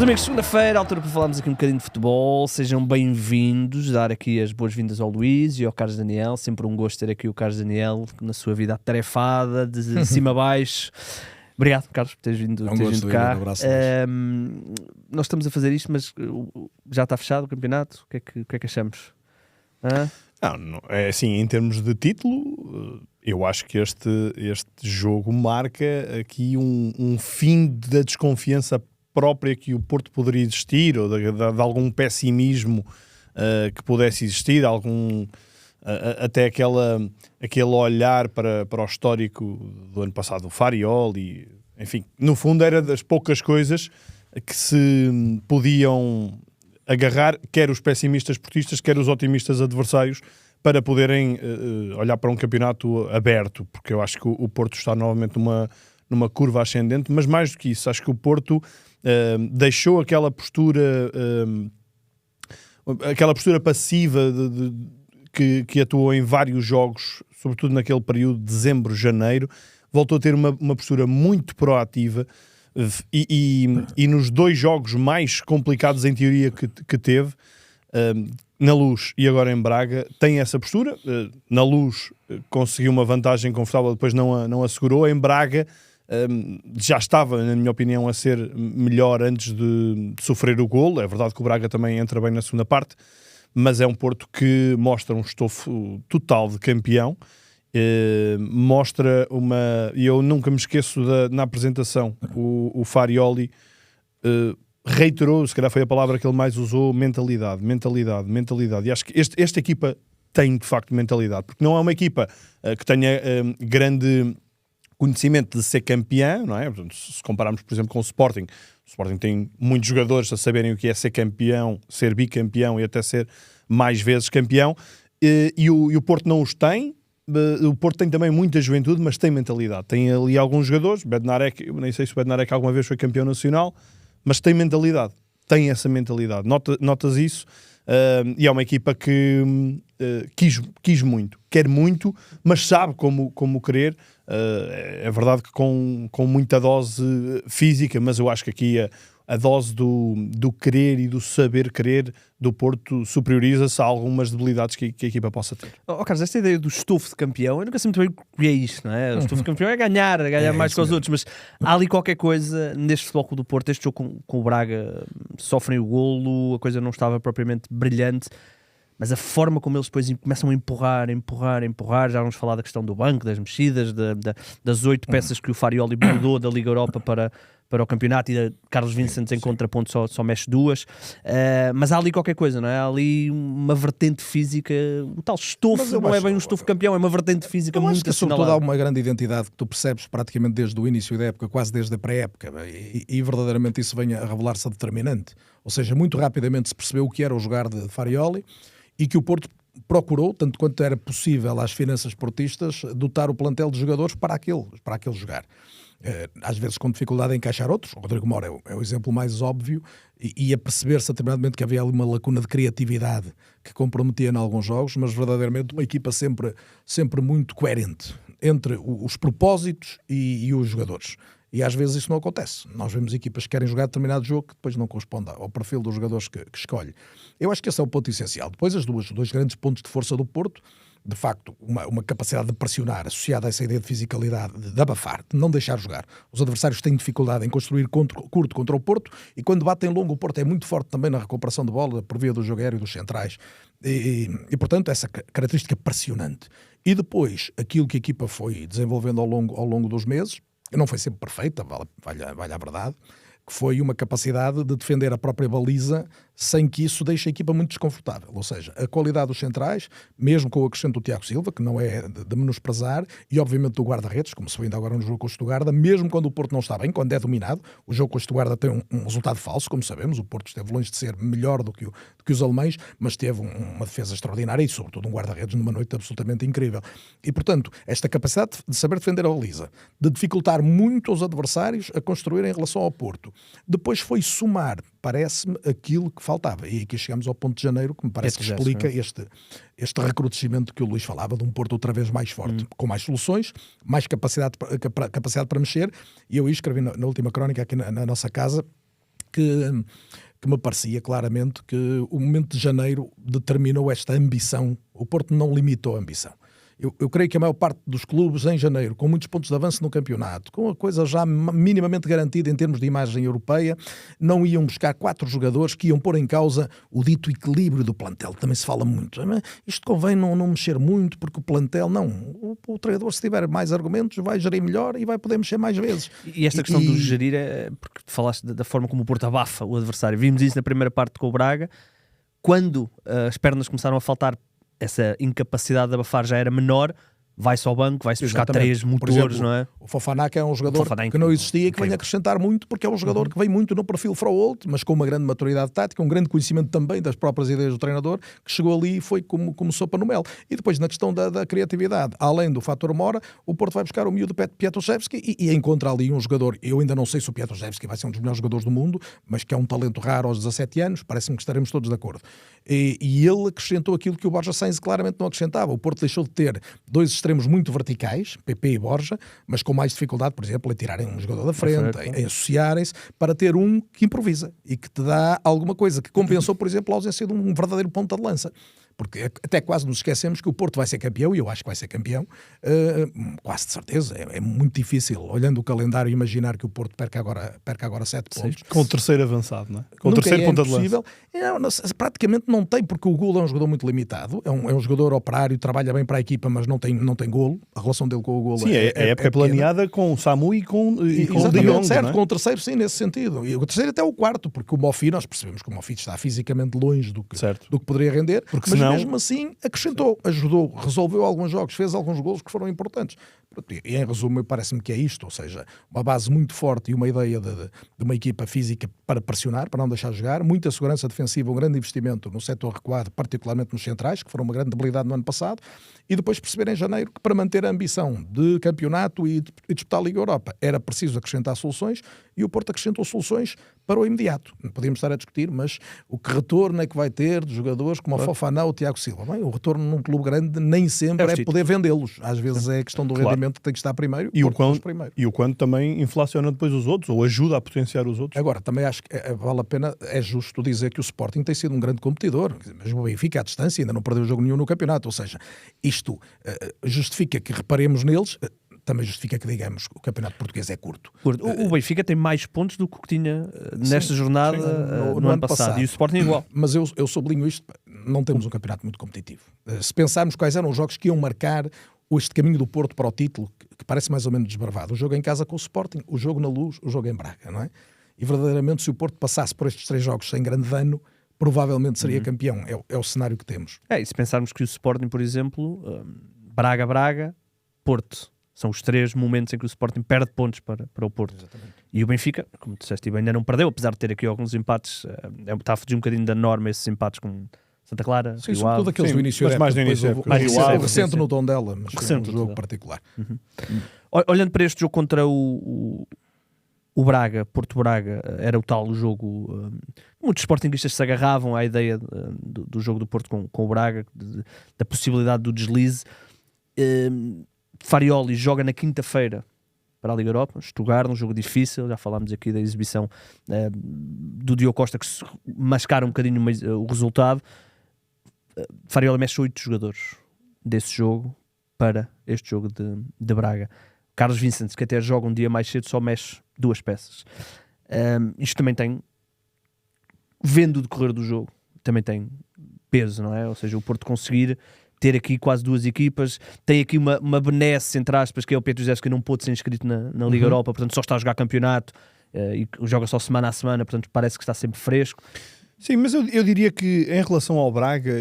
Meus amigos, segunda-feira, altura para falarmos aqui um bocadinho de futebol. Sejam bem-vindos, dar aqui as boas-vindas ao Luís e ao Carlos Daniel. Sempre um gosto ter aqui o Carlos Daniel na sua vida atarefada, de cima a baixo. Obrigado, Carlos, por teres vindo, cá. Nós estamos a fazer isto, mas já está fechado o campeonato? O que é que achamos? Não, é assim, em termos de título, eu acho que este jogo marca aqui um fim da desconfiança própria que o Porto poderia existir, ou de algum pessimismo que pudesse existir, até aquele olhar para o histórico do ano passado, o Farioli, enfim, no fundo era das poucas coisas que se podiam agarrar, quer os pessimistas portistas, quer os otimistas adversários, para poderem olhar para um campeonato aberto, porque eu acho que o Porto está novamente numa curva ascendente, mas mais do que isso, acho que o Porto deixou aquela postura passiva que atuou em vários jogos, sobretudo naquele período de dezembro, janeiro, voltou a ter uma postura muito proativa e nos dois jogos mais complicados em teoria que teve, na Luz e agora em Braga, tem essa postura. Na Luz conseguiu uma vantagem confortável, depois não a segurou. Em Braga já estava, na minha opinião, a ser melhor antes de sofrer o golo. É verdade que o Braga também entra bem na segunda parte, mas é um Porto que mostra um estofo total de campeão. Mostra e eu nunca me esqueço na apresentação, o Farioli reiterou, se calhar foi a palavra que ele mais usou, mentalidade, e acho que esta equipa tem de facto mentalidade, porque não é uma equipa que tenha grande conhecimento de ser campeã, não é? Portanto, se compararmos, por exemplo, com o Sporting tem muitos jogadores a saberem o que é ser campeão, ser bicampeão e até ser mais vezes campeão, e o Porto não os tem. O Porto tem também muita juventude, mas tem mentalidade. Tem ali alguns jogadores, Bednarek, eu nem sei se o Bednarek alguma vez foi campeão nacional, mas tem mentalidade, tem essa mentalidade. Notas isso, e é uma equipa que quis muito, quer muito, mas sabe como querer. É verdade que com muita dose física, mas eu acho que aqui a dose do querer e do saber querer do Porto superioriza-se a algumas debilidades que a equipa possa ter. Carlos, esta ideia do estofo de campeão, eu nunca sei muito bem o que é isto, não é? O estofo de campeão é ganhar mais que os outros, mas há ali qualquer coisa neste Futebol Clube do Porto. Este jogo com o Braga, sofrem o golo, a coisa não estava propriamente brilhante, mas a forma como eles depois começam a empurrar, já vamos falar da questão do banco, das mexidas, das 8 peças que o Farioli mudou da Liga Europa para o campeonato, e Carlos Vincent em contraponto só mexe 2, mas há ali qualquer coisa, não é? Há ali uma vertente física, o tal estofo, não é bem um estofo campeão, é uma vertente física muito assinalada. Sobretudo há uma grande identidade que tu percebes praticamente desde o início da época, quase desde a pré-época, e verdadeiramente isso vem a revelar-se determinante. Ou seja, muito rapidamente se percebeu o que era o jogar de Farioli, e que o Porto procurou, tanto quanto era possível às finanças portistas, dotar o plantel de jogadores para aquele jogar. Às vezes com dificuldade em encaixar outros. O Rodrigo Moura é o exemplo mais óbvio, e a perceber-se a determinado momento que havia ali uma lacuna de criatividade que comprometia em alguns jogos, mas verdadeiramente uma equipa sempre muito coerente entre os propósitos e os jogadores. E às vezes isso não acontece. Nós vemos equipas que querem jogar determinado jogo que depois não corresponde ao perfil dos jogadores que escolhe. Eu acho que esse é o ponto essencial. Depois os dois grandes pontos de força do Porto, de facto, uma capacidade de pressionar associada a essa ideia de fisicalidade, de abafar, de não deixar jogar. Os adversários têm dificuldade em construir curto contra o Porto, e quando batem longo o Porto é muito forte também na recuperação de bola por via do jogo aéreo e dos centrais. E portanto, essa característica pressionante. E depois, aquilo que a equipa foi desenvolvendo ao longo dos meses, não foi sempre perfeita, vale a verdade, que foi uma capacidade de defender a própria baliza sem que isso deixe a equipa muito desconfortável. Ou seja, a qualidade dos centrais, mesmo com o acrescento do Tiago Silva, que não é de menosprezar, e obviamente do guarda-redes, como se viu ainda agora no jogo com o Stuttgart, mesmo quando o Porto não está bem, quando é dominado. O jogo com o Stuttgart tem um resultado falso, como sabemos. O Porto esteve longe de ser melhor do que os alemães, mas teve uma defesa extraordinária e, sobretudo, um guarda-redes numa noite absolutamente incrível. E, portanto, esta capacidade de saber defender a baliza, de dificultar muito os adversários a construir em relação ao Porto. Depois foi somar, parece-me, aquilo que faltava. E aqui chegamos ao ponto de janeiro, que me parece que explica este recrudescimento que o Luís falava, de um Porto outra vez mais forte, com mais soluções, mais capacidade para mexer. E eu escrevi na última crónica aqui na nossa casa, que me parecia claramente que o momento de janeiro determinou esta ambição. O Porto não limitou a ambição. Eu creio que a maior parte dos clubes em janeiro, com muitos pontos de avanço no campeonato, com a coisa já minimamente garantida em termos de imagem europeia, não iam buscar 4 jogadores que iam pôr em causa o dito equilíbrio do plantel. Também se fala muito. Isto convém não mexer muito, porque o plantel, não. O treinador, se tiver mais argumentos, vai gerir melhor e vai poder mexer mais vezes. E esta questão do gerir é porque falaste da forma como o Porto abafa o adversário. Vimos isso na primeira parte com o Braga. Quando as pernas começaram a faltar, essa incapacidade de abafar já era menor, vai-se ao banco, vai-se buscar 3 motores, exemplo, não é? O Fofana, que é um jogador que não existia e que vem acrescentar muito, porque é um jogador que vem muito no perfil Frauolt, mas com uma grande maturidade tática, um grande conhecimento também das próprias ideias do treinador, que chegou ali e foi como sopa no mel. E depois, na questão da criatividade, além do fator Mora, o Porto vai buscar o miúdo Piatoszewski e encontra ali um jogador. Eu ainda não sei se o Piatoszewski vai ser um dos melhores jogadores do mundo, mas que é um talento raro aos 17 anos, parece-me que estaremos todos de acordo. E ele acrescentou aquilo que o Borja Sainz claramente não acrescentava. O Porto deixou de ter 2 extremos muito verticais, PP e Borja, mas com mais dificuldade, por exemplo, em tirarem um jogador da frente, em associarem-se, para ter um que improvisa e que te dá alguma coisa, que compensou, por exemplo, a ausência de um verdadeiro ponta de lança. Porque até quase nos esquecemos que o Porto vai ser campeão, e eu acho que vai ser campeão, quase de certeza. É muito difícil, olhando o calendário, imaginar que o Porto perca agora 7 pontos. Com o terceiro avançado, não é? Com o terceiro ponta de lança. Praticamente não tem, porque o golo é um jogador muito limitado, é um jogador operário, trabalha bem para a equipa, mas não tem golo. A relação dele com o golo sim, a época é planeada com o Samu e com o De Jong, certo, não é? com o terceiro, sim, nesse sentido. E o terceiro até o quarto, porque o Mofi, nós percebemos que o Mofi está fisicamente longe do que poderia render, porque mas senão... mesmo assim acrescentou, ajudou, resolveu alguns jogos, fez alguns golos que foram importantes. E em resumo, parece-me que é isto, ou seja, uma base muito forte e uma ideia de uma equipa física para pressionar, para não deixar jogar, muita segurança defensiva, um grande investimento no setor recuado, particularmente nos centrais, que foram uma grande debilidade no ano passado, e depois perceber em janeiro que para manter a ambição de campeonato e disputar a Liga Europa era preciso acrescentar soluções, e o Porto acrescentou soluções para o imediato. Não podíamos estar a discutir, mas o que retorno é que vai ter de jogadores como o Fofana ou o Tiago Silva? Bem, o retorno num clube grande nem sempre é poder vendê-los. Às vezes é a questão do rendimento que tem que estar primeiro e o quanto também inflaciona depois os outros, ou ajuda a potenciar os outros. Agora, também acho que vale a pena, é justo dizer que o Sporting tem sido um grande competidor, mas o Benfica à distância ainda não perdeu jogo nenhum no campeonato, ou seja, isto justifica que reparemos neles, também justifica que digamos que o campeonato português é curto. O Benfica tem mais pontos do que tinha nesta jornada no ano passado, e o Sporting igual. Mas eu sublinho isto, não temos um campeonato muito competitivo. Se pensarmos quais eram os jogos que iam marcar este caminho do Porto para o título, que parece mais ou menos desbravado, o jogo em casa com o Sporting, o jogo na Luz, o jogo em Braga, não é? E verdadeiramente, se o Porto passasse por estes 3 jogos sem grande dano, provavelmente seria campeão. É o cenário que temos. E se pensarmos que o Sporting, por exemplo, Braga, Porto, são os 3 momentos em que o Sporting perde pontos para o Porto. Exatamente. E o Benfica, como disseste, ainda não perdeu, apesar de ter aqui alguns empates, está a fugir um bocadinho da norma esses empates com Santa Clara, sim, sobretudo aqueles do início mas mais no início. O recente no tom dela, mas recente, um jogo particular. Olhando para este jogo contra o Braga, Porto Braga, era o tal jogo. Muitos sportinguistas se agarravam à ideia do jogo do Porto com o Braga, da possibilidade do deslize. Farioli joga na quinta-feira para a Liga Europa, Stuttgart, um jogo difícil, já falámos aqui da exibição do Diogo Costa, que mascara um bocadinho o resultado. Farioli mexe 8 jogadores desse jogo para este jogo de Braga. Carlos Vicente, que até joga um dia mais cedo, só mexe 2 peças. Isto também tem, vendo o decorrer do jogo, também tem peso, não é? Ou seja, o Porto conseguir ter aqui quase 2 equipas, tem aqui uma benesse, entre aspas, que é o Piatoszewski, que não pôde ser inscrito na Liga Europa, portanto só está a jogar campeonato e joga só semana a semana, portanto parece que está sempre fresco. Sim, mas eu diria que em relação ao Braga,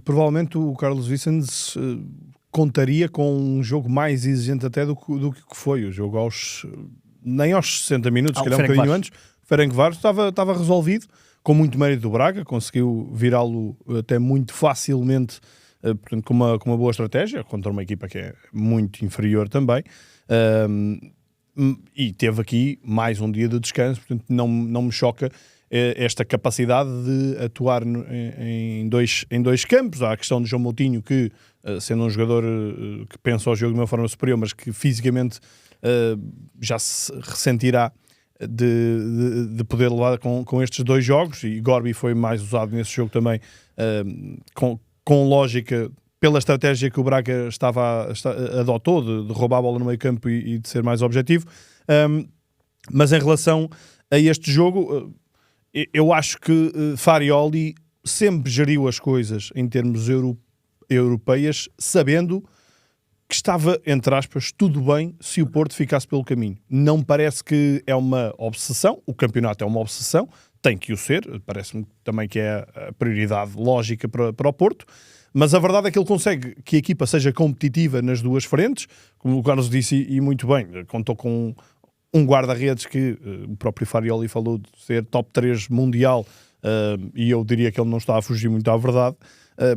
provavelmente o Carlos Vicens contaria com um jogo mais exigente até do que foi o jogo nem aos 60 minutos, se calhar um bocadinho antes. Ferencváros estava resolvido, com muito mérito do Braga, conseguiu virá-lo até muito facilmente, portanto, com uma boa estratégia, contra uma equipa que é muito inferior também, e teve aqui mais um dia de descanso, portanto não me choca esta capacidade de atuar em dois campos. Há a questão de João Moutinho, que sendo um jogador que pensa o jogo de uma forma superior, mas que fisicamente já se ressentirá de poder levar com estes 2 jogos, e Gorby foi mais usado nesse jogo também, com lógica, pela estratégia que o Braga adotou de roubar a bola no meio campo e de ser mais objetivo. Mas em relação a este jogo, eu acho que Farioli sempre geriu as coisas em termos europeias, sabendo que estava, entre aspas, tudo bem se o Porto ficasse pelo caminho. Não parece que é uma obsessão, o campeonato é uma obsessão, tem que o ser, parece-me também que é a prioridade lógica para o Porto, mas a verdade é que ele consegue que a equipa seja competitiva nas 2 frentes, como o Carlos disse, e muito bem, contou com um guarda-redes que o próprio Farioli falou de ser top 3 mundial, e eu diria que ele não está a fugir muito à verdade.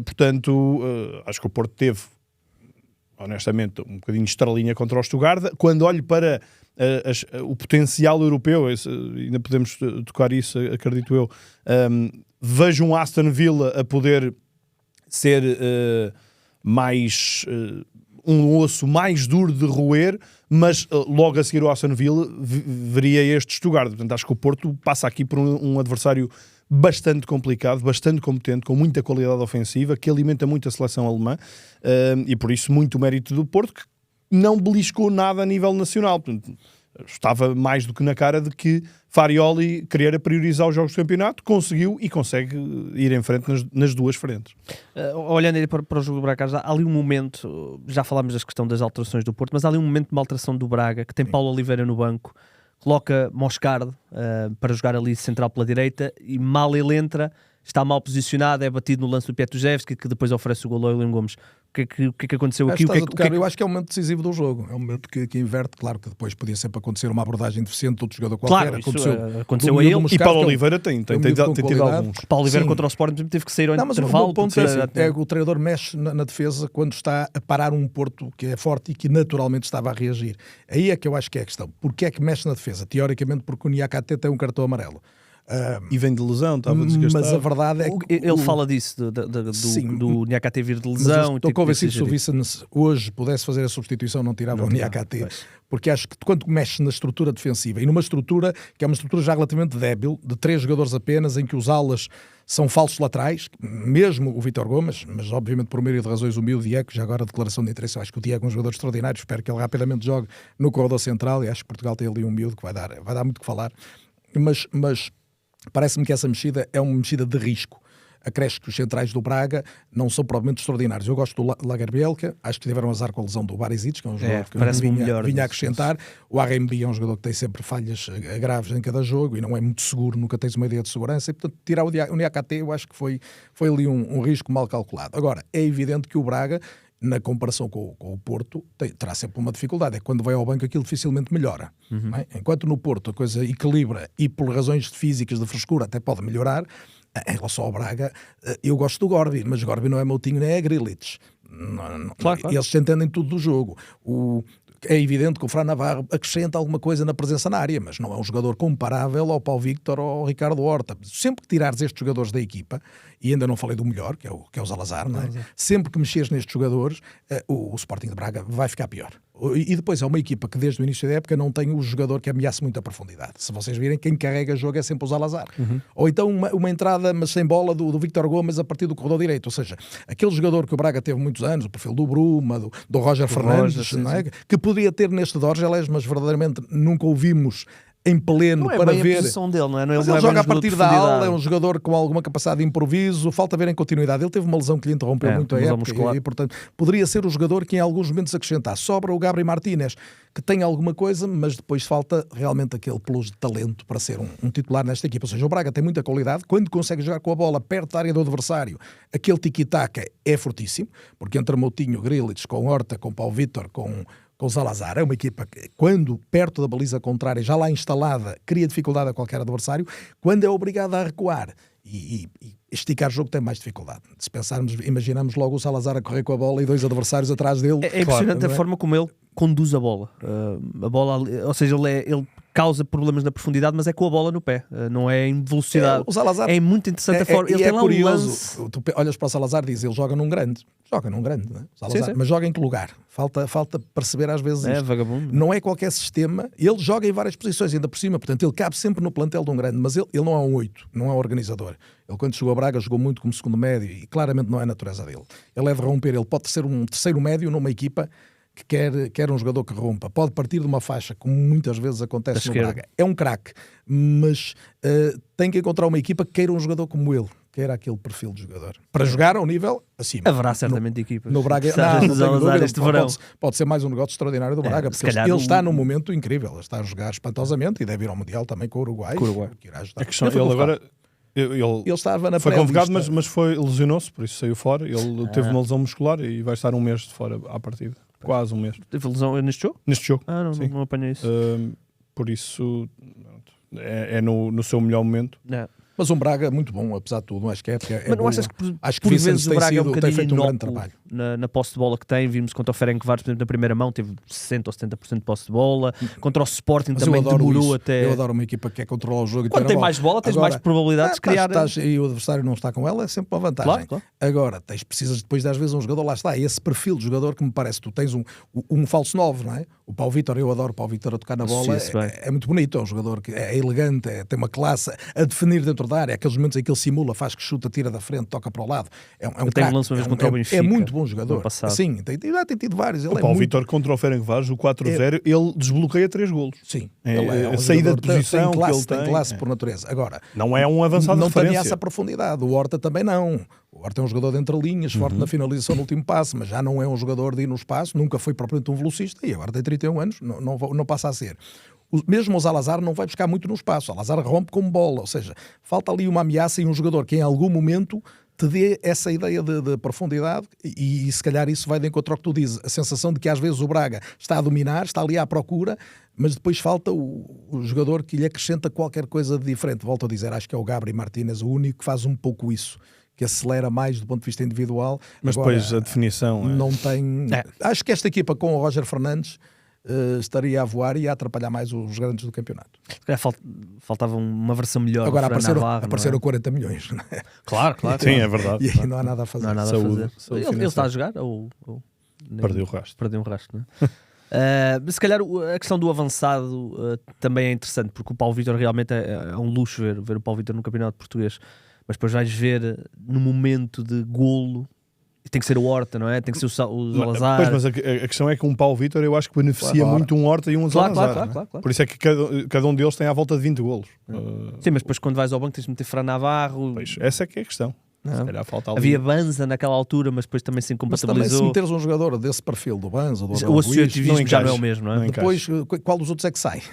Portanto, acho que o Porto teve, honestamente, um bocadinho de estrelinha contra o Stuttgart. Quando olho para o potencial europeu, ainda podemos tocar isso, acredito eu, vejo um Aston Villa a poder ser mais um osso mais duro de roer, mas logo a seguir o Aston Villa veria este Stuttgart. Portanto, acho que o Porto passa aqui por um adversário bastante complicado, bastante competente, com muita qualidade ofensiva, que alimenta muito a seleção alemã, e por isso muito mérito do Porto, que não beliscou nada a nível nacional. Portanto, estava mais do que na cara de que Farioli queria priorizar os jogos do campeonato, conseguiu e consegue ir em frente nas 2 frentes. Olhando aí para o jogo do Braga, há ali um momento, já falámos da questão das alterações do Porto, mas há ali um momento de uma alteração do Braga, que tem Paulo Oliveira no banco, coloca Moscardo para jogar ali central pela direita, e mal ele entra, está mal posicionado, é batido no lance do Pietruszewski, que depois oferece o golo ao William Gomes. O que é que aconteceu aqui? Eu acho que é o momento decisivo do jogo. É um momento que inverte. Claro que depois podia sempre acontecer uma abordagem deficiente de outro jogador qualquer. Claro, aconteceu a ele. E Paulo Oliveira tem tido alguns. Paulo Oliveira contra o Sporting teve que sair ao intervalo. O ponto é que o treinador mexe na defesa quando está a parar um Porto que é forte e que naturalmente estava a reagir. Aí é que eu acho que é a questão. Porquê é que mexe na defesa? Teoricamente porque o Niakate tem um cartão amarelo. E vem de lesão, estava desgastado. Mas a verdade é que ele fala disso, do Niakate vir de lesão. Estou convencido que se o Vicens hoje pudesse fazer a substituição, não tirava o Niakate, porque acho que quando mexe na estrutura defensiva, e numa estrutura que é uma estrutura já relativamente débil, de 3 jogadores apenas, em que os alas são falsos laterais, mesmo o Vítor Gomes, mas obviamente por meio de razões o miúdo Diego, já agora a declaração de interesse, eu acho que o Diego é um jogador extraordinário, espero que ele rapidamente jogue no corredor central, e acho que Portugal tem ali um miúdo que vai dar muito que falar, mas parece-me que essa mexida é uma mexida de risco. Acresce que os centrais do Braga não são provavelmente extraordinários. Eu gosto do Lagerbielke, acho que tiveram azar com a lesão do Barisic, que é um jogador que vinha a acrescentar. O Arrembi é um jogador que tem sempre falhas graves em cada jogo e não é muito seguro, nunca tens uma ideia de segurança, e portanto tirar o Niakate eu acho que foi ali um risco mal calculado. Agora, é evidente que o Braga, na comparação com o Porto, terá sempre uma dificuldade. É que quando vai ao banco aquilo dificilmente melhora. Não é? Enquanto no Porto a coisa equilibra e por razões físicas de frescura até pode melhorar, em relação ao Braga, eu gosto do Gorby, mas Gorby não é Moutinho nem é Grealish. Claro. Eles se entendem tudo do jogo. É evidente que o Fran Navarro acrescenta alguma coisa na presença na área, mas não é um jogador comparável ao Paulo Victor ou ao Ricardo Horta. Sempre que tirares estes jogadores da equipa, e ainda não falei do melhor, que é o Salazar, não é? Sempre que mexeres nestes jogadores, o Sporting de Braga vai ficar pior. E depois é uma equipa que desde o início da época não tem o jogador que ameaça muito a profundidade. Se vocês virem, quem carrega o jogo é sempre o Salazar. Ou então uma entrada, mas sem bola, do Vítor Gomes a partir do corredor direito. Ou seja, aquele jogador que o Braga teve muitos anos, o perfil do Bruma, do Roger Fernandes, não é? Que podia ter neste Dorgeles, mas verdadeiramente nunca o vimos em pleno não é para bem ver. A posição dele, não é? Não, mas ele joga a partir da ala, é um jogador com alguma capacidade de improviso, falta ver em continuidade. Ele teve uma lesão que lhe interrompeu muito a época e, portanto, poderia ser o jogador que em alguns momentos acrescentar. Sobra o Gabriel Martínez, que tem alguma coisa, mas depois falta realmente aquele plus de talento para ser um titular nesta equipa. Ou seja, o Braga tem muita qualidade, quando consegue jogar com a bola perto da área do adversário, aquele tiki-taka é fortíssimo, porque entre Moutinho, Grealish, com Horta, com Paulo Vítor, com Salazar, é uma equipa que, quando perto da baliza contrária, já lá instalada, cria dificuldade a qualquer adversário, quando é obrigado a recuar e esticar o jogo tem mais dificuldade. Se pensarmos, imaginamos logo o Salazar a correr com a bola e 2 adversários atrás dele. É impressionante a forma como ele conduz a bola. A bola, ou seja, ele causa problemas na profundidade, mas é com a bola no pé, não é em velocidade. O Salazar É muito interessante a forma. Ele tem lá um lance. Tu olhas para o Salazar e dizes, ele joga num grande. Joga num grande, não é? Salazar, Sim. mas joga em que lugar? Falta perceber às vezes É isto. vagabundo. Não é qualquer sistema. Ele joga em várias posições, ainda por cima. Portanto, ele cabe sempre no plantel de um grande. Mas ele não é um 8, não é um organizador. Ele, quando chegou a Braga, jogou muito como segundo médio e claramente não é a natureza dele. Ele é de romper. Ele pode ser um terceiro médio numa equipa que quer um jogador que rompa. Pode partir de uma faixa, como muitas vezes acontece no Braga. É um craque, mas tem que encontrar uma equipa que queira um jogador como ele, queira aquele perfil de jogador. Para jogar ao nível acima. Haverá certamente equipas. No Braga, Precisadas de Salazar este verão. pode ser mais um negócio extraordinário do Braga, se porque calhar ele está num momento incrível. Ele está a jogar espantosamente e deve ir ao Mundial também com o Uruguai. Que irá ajudar. A questão, Ele foi ele convocado. agora... Ele estava na foi convocado, pré-lista. mas lesionou-se, por isso saiu fora. Ele teve uma lesão muscular e vai estar um mês de fora à partida. Quase um mês. Teve lesão neste jogo? Neste jogo. Não, não apanhei isso. Por isso é no seu melhor momento. Não. Mas um Braga muito bom, apesar de tudo. Acho que é Mas não boa. achas que Acho que por Vicente vezes o Braga é um tem bocadinho feito um grande inócuo trabalho. na posse de bola que tem? Vimos contra o Ferencváros, por exemplo, na primeira mão teve 60% ou 70% de posse de bola. Contra o Sporting Mas também demorou isso. até... Eu adoro uma equipa que quer controlar o jogo. Quando tem mais bola, tens mais probabilidades de criar... E o adversário não está com ela, é sempre uma vantagem. Claro. Agora, precisas depois, às vezes, um jogador, lá está, esse perfil de jogador que me parece, tu tens um falso 9, não é? O Paulo Vítor, eu adoro o Paulo Vítor a tocar na bola, é muito bonito, é um jogador que é elegante, tem uma classe a definir dentro da área, aqueles momentos em que ele simula, faz que chuta, tira da frente, toca para o lado. É um craque, lance uma vez contra o Benfica, é muito bom jogador. Sim, tem tido vários. Ele O Paulo Vítor contra o Ferencváros, o 4-0, ele desbloqueia 3 golos. Sim, a saída de posição que ele tem classe por natureza. Agora, não é um avançado de referência. Não tem essa profundidade. O Horta também não. O Horta é um jogador de entre linhas, forte na finalização no último passe, mas já não é um jogador de ir no espaço, nunca foi propriamente um velocista e agora tem 31 anos, não passa a ser. Mesmo o Salazar não vai buscar muito no espaço. O Salazar rompe como bola, ou seja, falta ali uma ameaça e um jogador que em algum momento te dê essa ideia de profundidade e se calhar isso vai de encontro ao que tu dizes. A sensação de que às vezes o Braga está a dominar, está ali à procura, mas depois falta o jogador que lhe acrescenta qualquer coisa de diferente. Volto a dizer, acho que é o Gabriel Martínez o único que faz um pouco isso, que acelera mais do ponto de vista individual. Mas agora, depois a definição... não tem... Acho que esta equipa com o Roger Fernandes estaria a voar e a atrapalhar mais os grandes do campeonato. Faltava uma versão melhor. Agora Navarro, apareceram 40 milhões. Não é? Claro. Sim, é verdade. E aí não há nada a fazer. Não há nada Saúde, a fazer. saúde Ele está a jogar ou perdeu o rastro. Perdeu um rastro, não é? Se calhar a questão do avançado também é interessante, porque o Paulo Vítor realmente é um luxo ver o Paulo Vítor no campeonato português, mas depois vais ver no momento de golo, tem que ser o Horta, não é? Tem que ser o Salazar. Pois, mas a questão é que um Paulo Vítor eu acho que beneficia muito um Horta e um Salazar. Claro. Por isso é que cada um deles tem à volta de 20 golos. Sim, mas depois quando vais ao banco tens de meter Fran Navarro. Pois, essa é que é a questão. Se calhar falta ali. Havia Banza naquela altura, mas depois também se Mas também se incompatibilizou. meteres um jogador desse perfil do Banza, do O associativismo não já não é encaixa. o mesmo, não é? Não depois qual dos outros é que sai?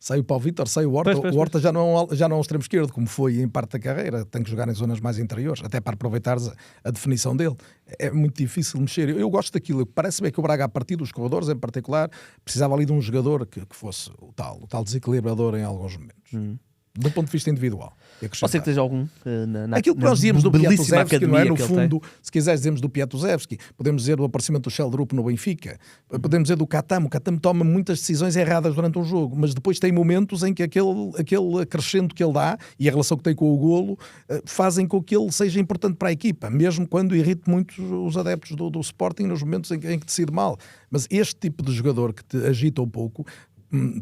Sai o Paulo Vítor, sai o Horta. Pois. O Horta já não é um extremo esquerdo, como foi em parte da carreira. Tem que jogar em zonas mais interiores, até para aproveitares a definição dele. É muito difícil mexer. Eu gosto daquilo. Parece-me que o Braga, a partir dos corredores em particular, precisava ali de um jogador que fosse o tal desequilibrador em alguns momentos. Do ponto de vista individual. Pode ser que esteja algum aquilo que nós dizíamos do Piatuzewski, não é? No fundo, tem. se quiseres, dizemos do Piatuzewski, podemos dizer do aparecimento do Sheldrup no Benfica, podemos dizer do Catamo. O Catamo toma muitas decisões erradas durante um jogo, mas depois tem momentos em que aquele acrescento que ele dá e a relação que tem com o golo fazem com que ele seja importante para a equipa, mesmo quando irrite muito os adeptos do Sporting nos momentos em que decide mal. Mas este tipo de jogador que te agita um pouco,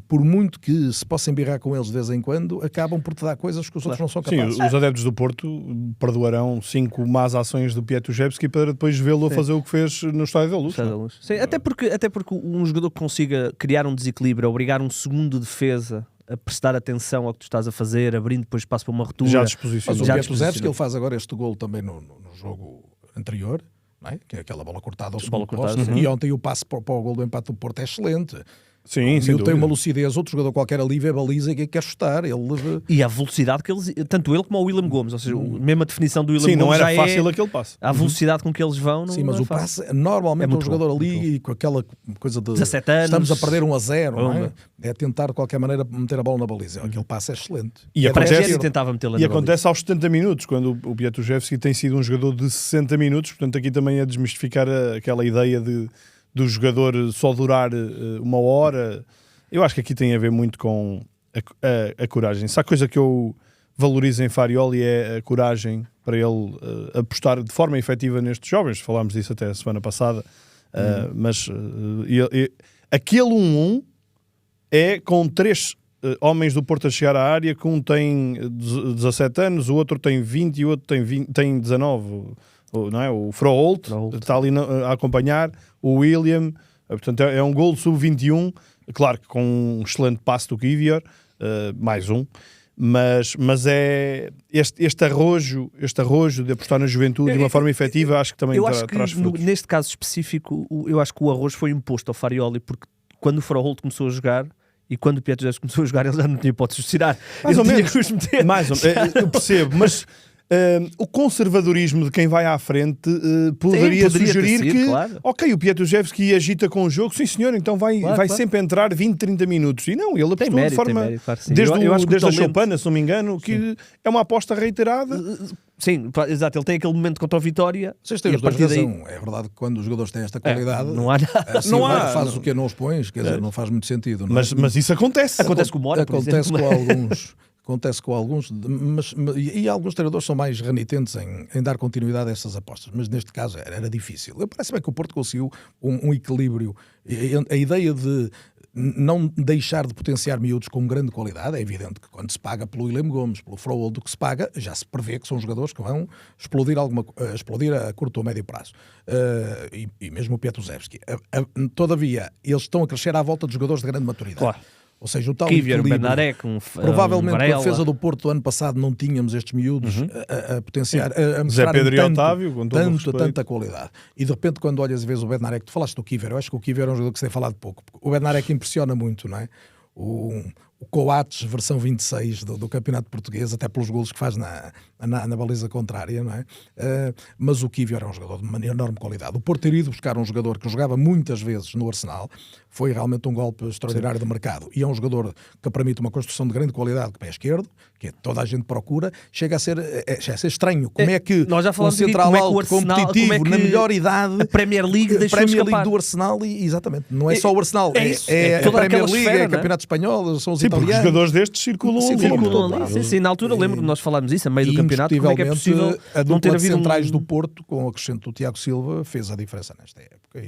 por muito que se possa embirrar com eles de vez em quando, acabam por te dar coisas que os outros não são capazes. Sim, os adeptos do Porto perdoarão 5 más ações do Piatuzewski para depois vê-lo a fazer o que fez no Estádio da Luz. Sim, até porque um jogador que consiga criar um desequilíbrio, obrigar um segundo defesa a prestar atenção ao que tu estás a fazer, abrindo depois espaço para uma ruptura. Já disposicionou. Mas o Piatuzewski, ele faz agora este golo também no jogo anterior, não é? Que é aquela bola cortada ao segundo posto. E ontem o passe para o golo do empate do Porto é excelente. Sim, ele tem uma lucidez, outro jogador qualquer ali vê a baliza e quer chutar. E a velocidade que eles, tanto ele como o William Gomes, ou seja, a mesma definição do William Gomes. Sim, não era fácil aquele passe. A velocidade com que eles vão. Sim, mas o passe, normalmente um jogador ali e com aquela coisa de 17 anos, estamos a perder 1-0, não é? É tentar de qualquer maneira meter a bola na baliza. Aquele passe é excelente. E acontece aos 70 minutos, quando o Piatuzewski tem sido um jogador de 60 minutos, portanto aqui também é desmistificar aquela ideia do jogador só durar uma hora. Eu acho que aqui tem a ver muito com a coragem. Se há coisa que eu valorizo em Farioli é a coragem para ele apostar de forma efetiva nestes jovens. Falámos disso até a semana passada. Mas aquele 1-1 é com 3 homens do Porto a chegar à área, que um tem 17 anos, o outro tem 20 e o outro tem 19. Não é? O Froholt está ali a acompanhar, o William. Portanto, é um gol sub-21, claro que com um excelente passe do Kivior, mais um. Mas é este arrojo de apostar na juventude de uma forma efetiva, acho que também traz frutos. Neste caso específico, eu acho que o arrojo foi imposto ao Farioli, porque quando o Froholt começou a jogar e quando o Pietro Jesus começou a jogar, ele já não tinha hipótese de tirar. Mais ou menos. Eu percebo, mas o conservadorismo de quem vai à frente poderia sugerir que claro. Ok, o Pietruszewski agita com o jogo, sim senhor, então vai sempre entrar 20, 30 minutos. E não, ele apostou de forma claro, desde a Choupana, se não me engano, que é uma aposta reiterada. Sim, exato, ele tem aquele momento contra o Vitória. Vocês têm os dois razão. É verdade que quando os jogadores têm esta qualidade, não há nada. Assim, não há. Faz o que não os pões, quer dizer, não faz muito sentido. Não é? Mas isso acontece. Acontece com o Mora, acontece com alguns. Acontece com alguns, e alguns treinadores são mais renitentes em dar continuidade a essas apostas, mas neste caso era difícil. Parece-me que o Porto conseguiu um equilíbrio. A ideia de não deixar de potenciar miúdos com grande qualidade, é evidente que quando se paga pelo William Gomes, pelo Froholt, do que se paga, já se prevê que são jogadores que vão explodir a curto ou médio prazo. E mesmo o Pietruszewski. Todavia, eles estão a crescer à volta de jogadores de grande maturidade. Claro. Ou seja, o tal Kivior, equilíbrio. Benarek, Provavelmente com a defesa do Porto do ano passado não tínhamos estes miúdos a potenciar, a mostrar tanta qualidade. E de repente, quando olhas e vês o Bednarek, tu falaste do Kivior, eu acho que o Kivior é um jogador que se tem falado pouco. O Bednarek impressiona muito, não é? O Coates, versão 26 do Campeonato Português, até pelos golos que faz na baliza contrária, não é? Mas o Kivior é um jogador de uma enorme qualidade. O Porto ter ido buscar um jogador que jogava muitas vezes no Arsenal foi realmente um golpe extraordinário de mercado. E é um jogador que permite uma construção de grande qualidade de pé esquerdo, que toda a gente procura. Chega a ser estranho. Como é que nós já um central alto, Arsenal, competitivo, na melhor idade, a Premier League deixou Premier escapar. League do Arsenal, e não é só o Arsenal, é toda a Premier aquela League, esfera, é o Campeonato Espanhol, são os Sim, porque italianos. jogadores destes circulam ali. Sim, na altura lembro que nós falámos isso, a meio do campeonato, como é que é possível a não ter dupla de havido centrais do Porto, com o acrescento do Tiago Silva, fez a diferença nesta época.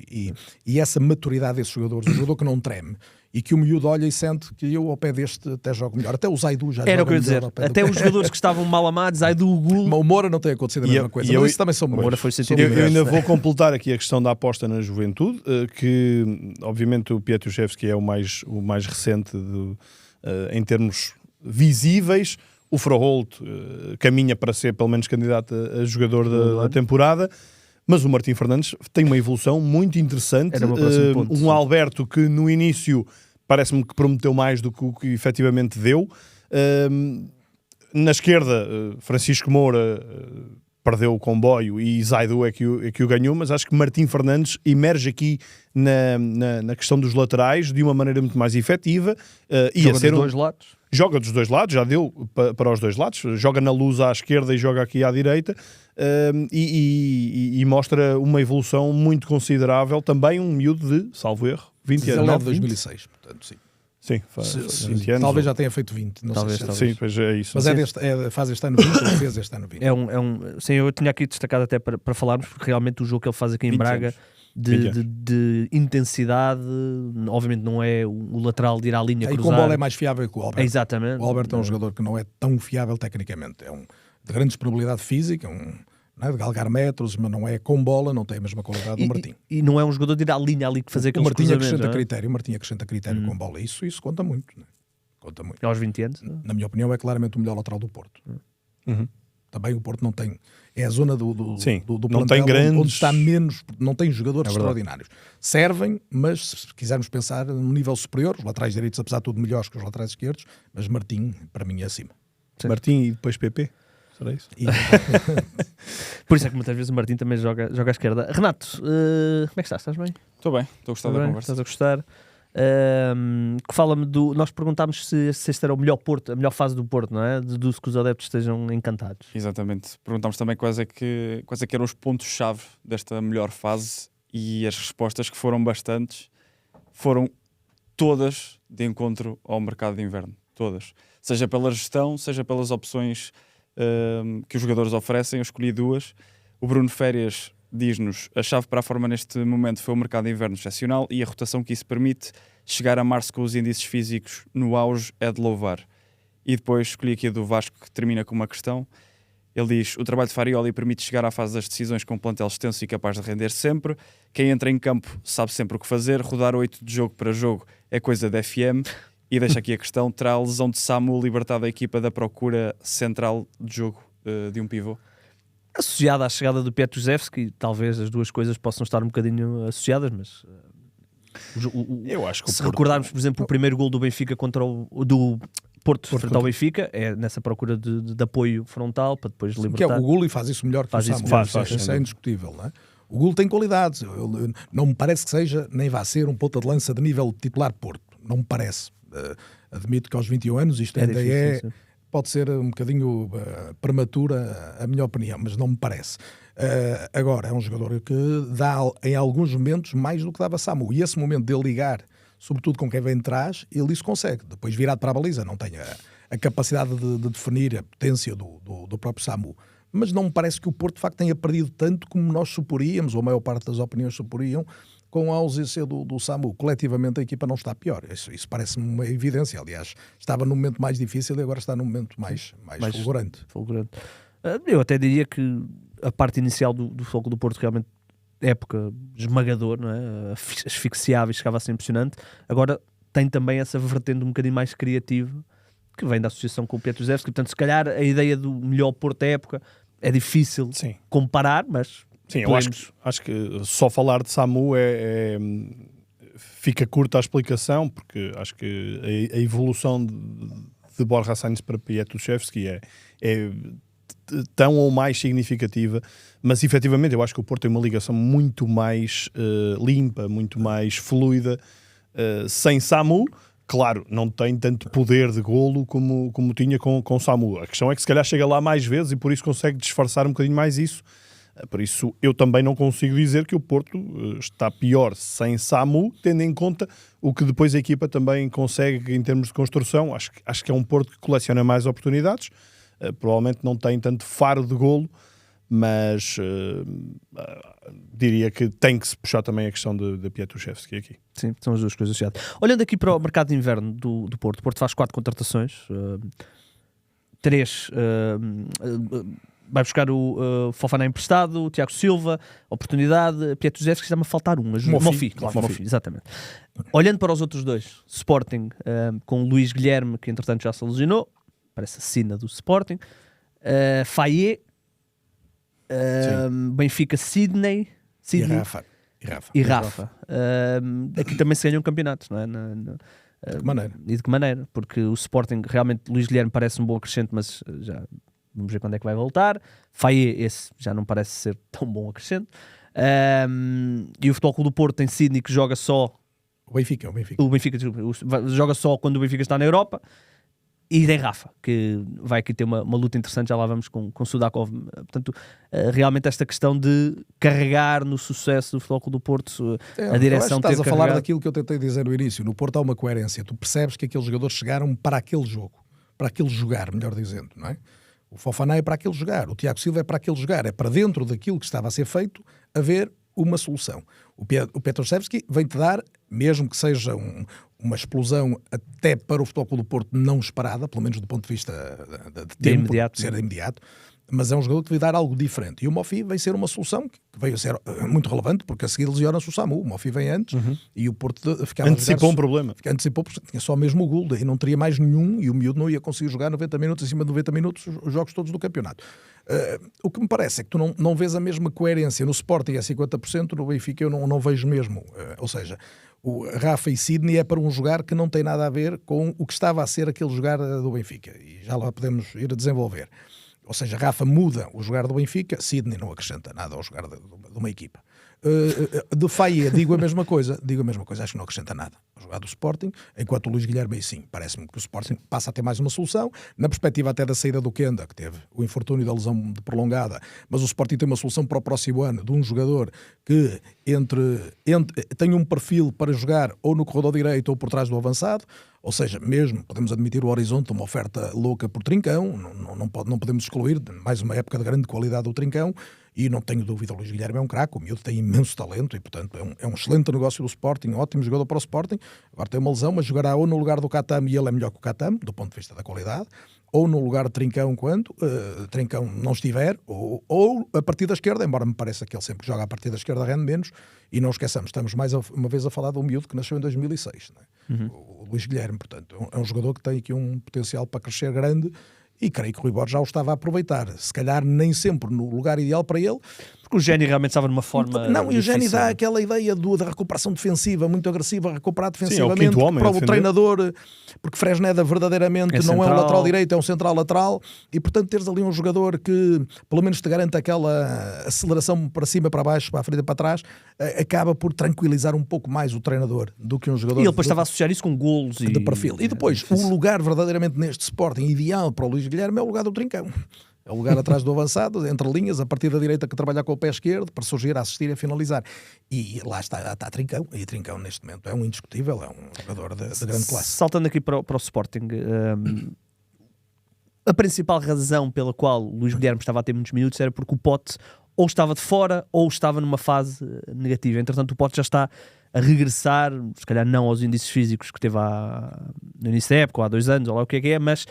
E essa maturidade desses jogadores, um jogador que não treme, e que o miúdo olha e sente que eu ao pé deste até jogo melhor. Até o Zaidu já era joga o que eu ia dizer. Até os jogadores que estavam mal amados, Zaidu, Gul. O Moura não tem acontecido a mesma coisa, mas isso também são Moura foi eu ainda vou completar aqui a questão da aposta na juventude, que obviamente o Pietruszewski é o mais recente em termos visíveis. O Froholt caminha para ser pelo menos candidato a jogador da temporada. Mas o Martim Fernandes tem uma evolução muito interessante. Um Alberto que no início parece-me que prometeu mais do que o que efetivamente deu. Na esquerda, Francisco Moura perdeu o comboio e Zaidu é que o ganhou, mas acho que Martim Fernandes emerge aqui na questão dos laterais de uma maneira muito mais efetiva. Joga dos dois lados. Joga dos dois lados, já deu para os dois lados, joga na luz à esquerda e joga aqui à direita, e mostra uma evolução muito considerável, também um miúdo de, salvo erro, 20 anos. 2006, portanto, sim. Sim, faz 20 anos. Talvez já tenha feito 20, não talvez, sei se sim, pois é isso. Mas faz este ano 20 ou fez este ano 20? Sim, eu tinha aqui destacado até para falarmos, porque realmente o jogo que ele faz aqui em Braga de intensidade, obviamente não é o lateral de ir à linha cruzar. E com bola é mais fiável que o Alberto. Exatamente. O Alberto é um jogador que não é tão fiável tecnicamente, é de grande disponibilidade física, de galgar metros, mas não é com bola, não tem a mesma qualidade do Martim. E não é um jogador de ir à linha ali que fazer aqueles cruzamentos. O Martim acrescenta critério com bola, isso conta muito. Né? Conta muito. Aos 20 anos? Na minha opinião é claramente o melhor lateral do Porto. Também o Porto não tem, é a zona do plantel não tem grandes... onde está menos, não tem jogadores extraordinários. Servem, mas se quisermos pensar num nível superior, os laterais direitos apesar de tudo melhores que os laterais esquerdos, mas Martim para mim é acima. Sim. Martim e depois PP? Será isso? Por isso é que muitas vezes o Martim também joga à esquerda. Renato, como é que estás? Estás bem? Estou bem, estou a gostar da conversa. Estás a gostar? Que fala-me nós perguntámos se este era o melhor Porto, a melhor fase do Porto, não é? Deduzo que os adeptos estejam encantados. Exatamente. Perguntámos também quais é que eram os pontos-chave desta melhor fase, e as respostas, que foram bastantes, foram todas de encontro ao mercado de inverno. todas. Seja pela gestão, seja pelas opções que os jogadores oferecem. Eu escolhi duas. O Bruno Férias diz-nos: a chave para a forma neste momento foi o mercado de inverno excepcional e a rotação que isso permite. Chegar a março com os índices físicos no auge é de louvar. E depois escolhi aqui a do Vasco, que termina com uma questão. Ele diz: o trabalho de Farioli permite chegar à fase das decisões com um plantel extenso e capaz de render sempre. Quem entra em campo sabe sempre o que fazer. Rodar 8 de jogo para jogo é coisa da FM. E deixa aqui a questão: terá a lesão de Samu libertado a equipa da procura central de jogo de um pivô? Associada à chegada do Petrusevski, talvez as duas coisas possam estar um bocadinho associadas, mas Eu acho que se recordarmos, por exemplo, o primeiro gol do Benfica contra do Porto frente ao Benfica, é nessa procura de apoio frontal para depois Que é libertar. o Gulli faz isso melhor que Faz o isso Samu. melhor, Isso é indiscutível, não é? O Gulli tem qualidades. Não me parece que seja, nem vai ser um ponta de lança de nível titular Porto. Não me parece. Admito que aos 21 anos isto ainda difícil, sim. Pode ser um bocadinho prematura a minha opinião, mas não me parece. Agora, é um jogador que dá em alguns momentos mais do que dava Samu. E esse momento de ele ligar, sobretudo com quem vem de trás, ele isso consegue. Depois virado para a baliza, não tem a capacidade de definir a potência do próprio Samu. Mas não me parece que o Porto, de facto, tenha perdido tanto como nós suporíamos, ou a maior parte das opiniões suporiam, com a ausência do Samu. Coletivamente a equipa não está pior. Isso parece-me uma evidência. Aliás, estava num momento mais difícil e agora está num momento mais fulgurante. Eu até diria que a parte inicial do Futebol do Porto realmente época esmagador, não é? Asfixiava e chegava a ser impressionante. Agora tem também essa vertente um bocadinho mais criativa que vem da associação com o Petrusevski. Portanto, se calhar a ideia do melhor Porto da época é difícil comparar, mas sim, eu acho que só falar de Samu fica curta a explicação, porque acho que a evolução de Borja Sainz para Petrusevski é tão ou mais significativa, mas efetivamente eu acho que o Porto tem uma ligação muito mais limpa, muito mais fluida, sem Samu. Claro, não tem tanto poder de golo como tinha com Samu. A questão é que se calhar chega lá mais vezes e por isso consegue disfarçar um bocadinho mais isso. Por isso eu também não consigo dizer que o Porto está pior sem Samu, tendo em conta o que depois a equipa também consegue em termos de construção. Acho que é um Porto que coleciona mais oportunidades, provavelmente não tem tanto faro de golo, mas diria que tem que se puxar também a questão de Petrusevski aqui. Sim, são as duas coisas associadas. Olhando aqui para o mercado de inverno do Porto, o Porto faz 4 contratações, 3 vai buscar o Fofana emprestado, o Tiago Silva, oportunidade, Petrusevski, está-me a faltar um, Mofi, exatamente. Olhando para os outros dois, Sporting com o Luís Guilherme, que entretanto já se lesionou, parece a sina do Sporting, Fayet, Benfica, Sidney e Rafa. Aqui também se ganham campeonatos, não é? De que maneira? E de que maneira? Porque o Sporting, realmente, Luís Guilherme parece um bom acrescente, mas já vamos ver quando é que vai voltar. Fayet, esse já não parece ser tão bom acrescente. E o Futebol Clube do Porto tem Sidney, que joga só. O Benfica. Joga só quando o Benfica está na Europa. E tem Rafa, que vai aqui ter uma luta interessante, já lá vamos com Sudakov. Portanto, realmente esta questão de carregar no sucesso do Futebol Clube do Porto, a direção ter estás a falar carregado. daquilo que eu tentei dizer no início. No Porto há uma coerência. Tu percebes que aqueles jogadores chegaram para aquele jogo, para aquele jogar, melhor dizendo, não é? O Fofana é para aquele jogar, o Tiago Silva é para aquele jogar, é para dentro daquilo que estava a ser feito haver uma solução. O Petrusevski vem-te dar, mesmo que seja uma explosão até para o Futebol Clube do Porto não esperada, pelo menos do ponto de vista de tempo, de ser imediato, mas é um jogador que vai dar algo diferente. E o Mofi vai ser uma solução que veio a ser muito relevante, porque a seguir lesiona-se o Samu. O Mofi vem antes e o Porto ficava antecipou um problema. Antecipou porque tinha só mesmo o Gould e não teria mais nenhum, e o miúdo não ia conseguir jogar 90 minutos, acima de 90 minutos, os jogos todos do campeonato. O que me parece é que tu não vês a mesma coerência no Sporting a 50%, no Benfica eu não vejo mesmo. Ou seja, o Rafa e Sidney é para um jogar que não tem nada a ver com o que estava a ser aquele jogar do Benfica. E já lá podemos ir a desenvolver. Ou seja, Rafa muda o jogar do Benfica, Sidney não acrescenta nada ao jogar de uma equipa. De Fayet, digo a mesma coisa, acho que não acrescenta nada ao jogar do Sporting, enquanto o Luís Guilherme aí sim, parece-me que o Sporting passa a ter mais uma solução, na perspectiva até da saída do Kenda, que teve o infortúnio da lesão prolongada, mas o Sporting tem uma solução para o próximo ano, de um jogador que tem um perfil para jogar ou no corredor direito ou por trás do avançado, Ou seja, mesmo podemos admitir o horizonte, uma oferta louca por Trincão, não podemos excluir mais uma época de grande qualidade do Trincão, e não tenho dúvida, o Luís Guilherme é um craque, o miúdo tem imenso talento e, portanto, é um excelente negócio do Sporting, um ótimo jogador para o Sporting. Agora tem uma lesão, mas jogará ou no lugar do Catame, e ele é melhor que o Catame, do ponto de vista da qualidade, ou no lugar de Trincão quando Trincão não estiver, ou a partir da esquerda, embora me pareça que ele sempre joga a partir da esquerda rende menos, e não esqueçamos, estamos mais uma vez a falar de um miúdo que nasceu em 2006, não é? O Luís Guilherme, portanto, é um jogador que tem aqui um potencial para crescer grande, e creio que o Rui Borges já o estava a aproveitar, se calhar nem sempre no lugar ideal para ele. Porque o Géni realmente estava numa forma Não, e o Géni difícil. dá aquela ideia da recuperação defensiva, muito agressiva, recuperar Sim, é o defensivamente, quinto homem a prova o defender. treinador, porque Fresneda verdadeiramente É não é um central. lateral direito, é um central lateral, e portanto teres ali um jogador que pelo menos te garante aquela aceleração para cima, para baixo, para a frente e para trás, acaba por tranquilizar um pouco mais o treinador do que um jogador E ele depois estava a associar isso com golos de perfil. E depois, o lugar verdadeiramente neste Sporting ideal para o Luís Guilherme é o lugar do Trincão. É o lugar atrás do avançado, entre linhas, a partir da direita que trabalha com o pé esquerdo, para surgir, a assistir e a finalizar. E lá está Trincão. E Trincão, neste momento, é um indiscutível, é um jogador de grande classe. Saltando aqui para o Sporting, a principal razão pela qual o Luís Guilherme estava a ter muitos minutos era porque o Pote ou estava de fora ou estava numa fase negativa. Entretanto, o Pote já está a regressar, se calhar não aos índices físicos que teve no início da época, ou há 2 anos, ou lá o que é, mas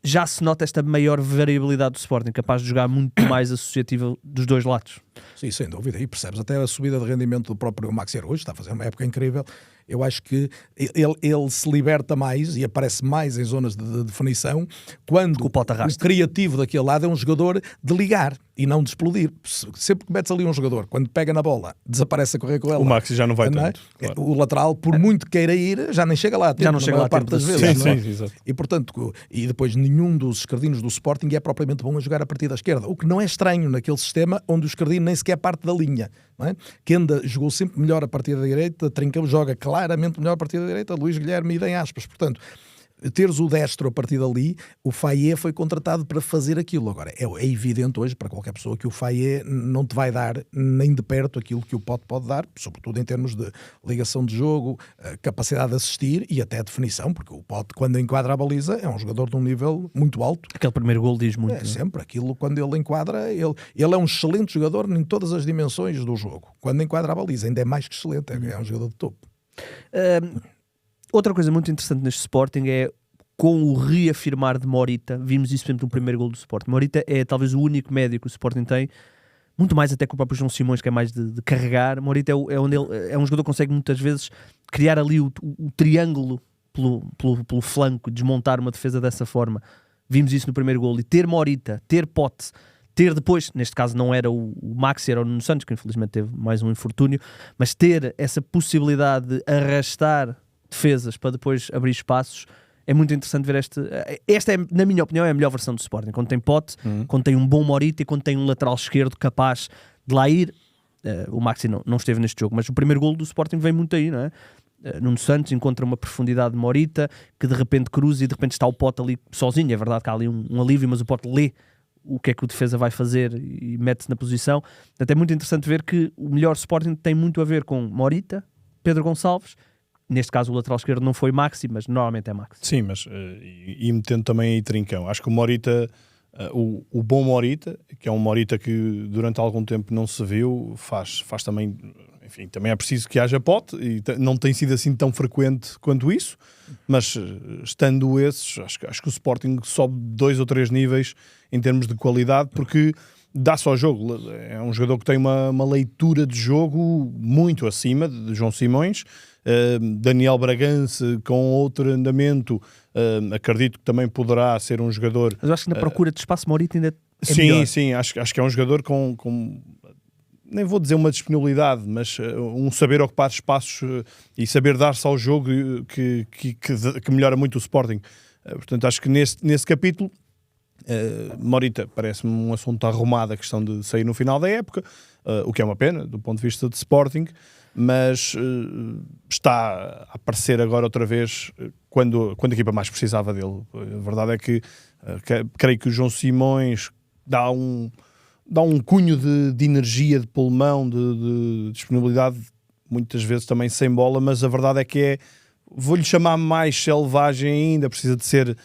já se nota esta maior variabilidade do Sporting, capaz de jogar muito mais associativa dos dois lados. Sim, sem dúvida. E percebes até a subida de rendimento do próprio Maxi Araújo, está a fazer uma época incrível. Eu acho que ele se liberta mais e aparece mais em zonas de definição quando o Pote arrasta. O criativo daquele lado é um jogador de ligar e não de explodir. Sempre que metes ali um jogador, quando pega na bola, desaparece a correr com ela. O Maxi já não vai é? tanto. Claro. O lateral, por muito que queira ir, já nem chega lá a tempo, Já não chega lá a parte tempo das de vezes. Sim, não é? sim, exato. E portanto, e depois nenhum dos esquerdinos do Sporting é propriamente bom a jogar a partir da esquerda, o que não é estranho naquele sistema onde o esquerdino nem sequer parte da linha, não é? Kenda jogou sempre melhor a partir da direita, Trincão joga claramente melhor a partir da direita, Luís Guilherme idem aspas, portanto teres o destro a partir dali, o Fayet foi contratado para fazer aquilo. Agora, é evidente hoje para qualquer pessoa que o Fayet não te vai dar nem de perto aquilo que o Pote pode dar, sobretudo em termos de ligação de jogo, capacidade de assistir e até definição, porque o Pote, quando enquadra a baliza, é um jogador de um nível muito alto. Aquele primeiro gol diz muito. É sempre aquilo, quando ele enquadra, ele é um excelente jogador em todas as dimensões do jogo. Quando enquadra a baliza, ainda é mais que excelente, é um jogador de topo. Outra coisa muito interessante neste Sporting é com o reafirmar de Morita. Vimos isso sempre no primeiro gol do Sporting. Morita é talvez o único médio que o Sporting tem, muito mais até que o próprio João Simões, que é mais de carregar. Morita é onde ele é um jogador que consegue muitas vezes criar ali o triângulo pelo flanco, desmontar uma defesa dessa forma. Vimos isso no primeiro gol. E ter Morita, ter Pote, ter depois, neste caso não era o Maxi, era o Nuno Santos, que infelizmente teve mais um infortúnio, mas ter essa possibilidade de arrastar defesas para depois abrir espaços, é muito interessante ver esta é, na minha opinião, é a melhor versão do Sporting, quando tem Pote, quando tem um bom Morita e quando tem um lateral esquerdo capaz de lá ir. O Maxi não esteve neste jogo, mas o primeiro golo do Sporting vem muito aí, não é? Nuno Santos encontra uma profundidade de Morita, que de repente cruza e de repente está o Pote ali sozinho. É verdade que há ali um alívio, mas o Pote lê o que é que o defesa vai fazer e mete-se na posição. Portanto, é muito interessante ver que o melhor Sporting tem muito a ver com Morita, Pedro Gonçalves. Neste caso o lateral esquerdo não foi Maxi, mas normalmente é Maxi. Sim, mas e metendo também aí Trincão. Acho que o Morita, o bom Morita, que é um Morita que durante algum tempo não se viu, faz também, enfim, também é preciso que haja Pote, e não tem sido assim tão frequente quanto isso, mas estando esses, acho que o Sporting sobe 2 ou 3 níveis em termos de qualidade, porque dá-se ao jogo. É um jogador que tem uma leitura de jogo muito acima de João Simões. Daniel Bragança com outro andamento, acredito que também poderá ser um jogador. Mas eu acho que na procura de espaço Morita ainda é sim, melhor. Sim, acho que é um jogador com nem vou dizer uma disponibilidade, mas um saber ocupar espaços e saber dar-se ao jogo que melhora muito o Sporting. Portanto, acho que nesse capítulo Morita parece-me um assunto arrumado, a questão de sair no final da época, o que é uma pena do ponto de vista de Sporting, mas está a aparecer agora outra vez quando a equipa mais precisava dele. A verdade é que creio que o João Simões dá um cunho de energia, de pulmão, de disponibilidade, muitas vezes também sem bola, mas a verdade é que vou-lhe chamar mais selvagem ainda, precisa de ser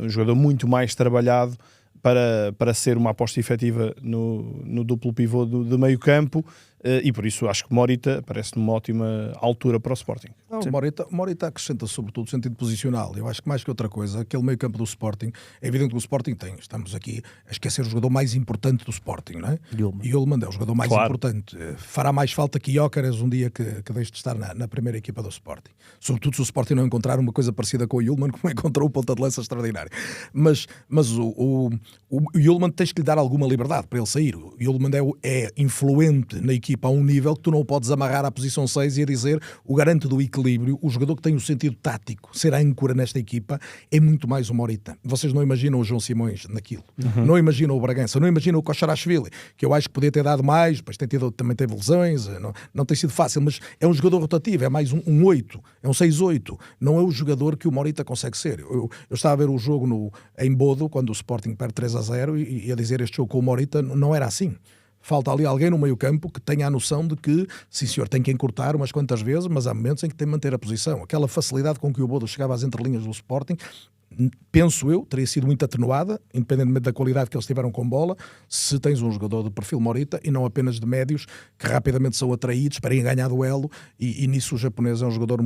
um jogador muito mais trabalhado para ser uma aposta efetiva no duplo pivô de meio campo, e por isso acho que Morita parece-me uma ótima altura para o Sporting. Não, Morita acrescenta sobretudo o sentido posicional. Eu acho que mais que outra coisa, aquele meio campo do Sporting, é evidente que o Sporting tem, estamos aqui a esquecer o jogador mais importante do Sporting, não é? Yulman é o jogador mais importante. Fará mais falta que Gyökeres um dia que deixe de estar na primeira equipa do Sporting. Sobretudo se o Sporting não encontrar uma coisa parecida com o Yulman, como encontrou o ponta de lança extraordinário. Mas o Yulman tens que lhe dar alguma liberdade para ele sair. O Yulman é influente na equipa a um nível que tu não o podes amarrar à posição 6 e a dizer o garante do equilíbrio, o jogador que tem o sentido tático, ser tambora nesta equipa, é muito mais o Morita. Vocês não imaginam o João Simões naquilo, não imaginam o Bragança, não imaginam o Kosciuszko, que eu acho que podia ter dado mais, depois também teve lesões, não tem sido fácil, mas é um jogador rotativo, é mais um 8, é um 6-8, não é o jogador que o Morita consegue ser. Eu estava a ver o jogo em Bodo, quando o Sporting perde 3-0 e a dizer este jogo com o Morita não era assim. Falta ali alguém no meio campo que tenha a noção de que, sim senhor, tem que encurtar umas quantas vezes, mas há momentos em que tem que manter a posição. Aquela facilidade com que o Bodo chegava às entrelinhas do Sporting, penso eu, teria sido muito atenuada, independentemente da qualidade que eles tiveram com bola, se tens um jogador de perfil Morita e não apenas de médios que rapidamente são atraídos para ir ganhar duelo, e nisso o japonês é um jogador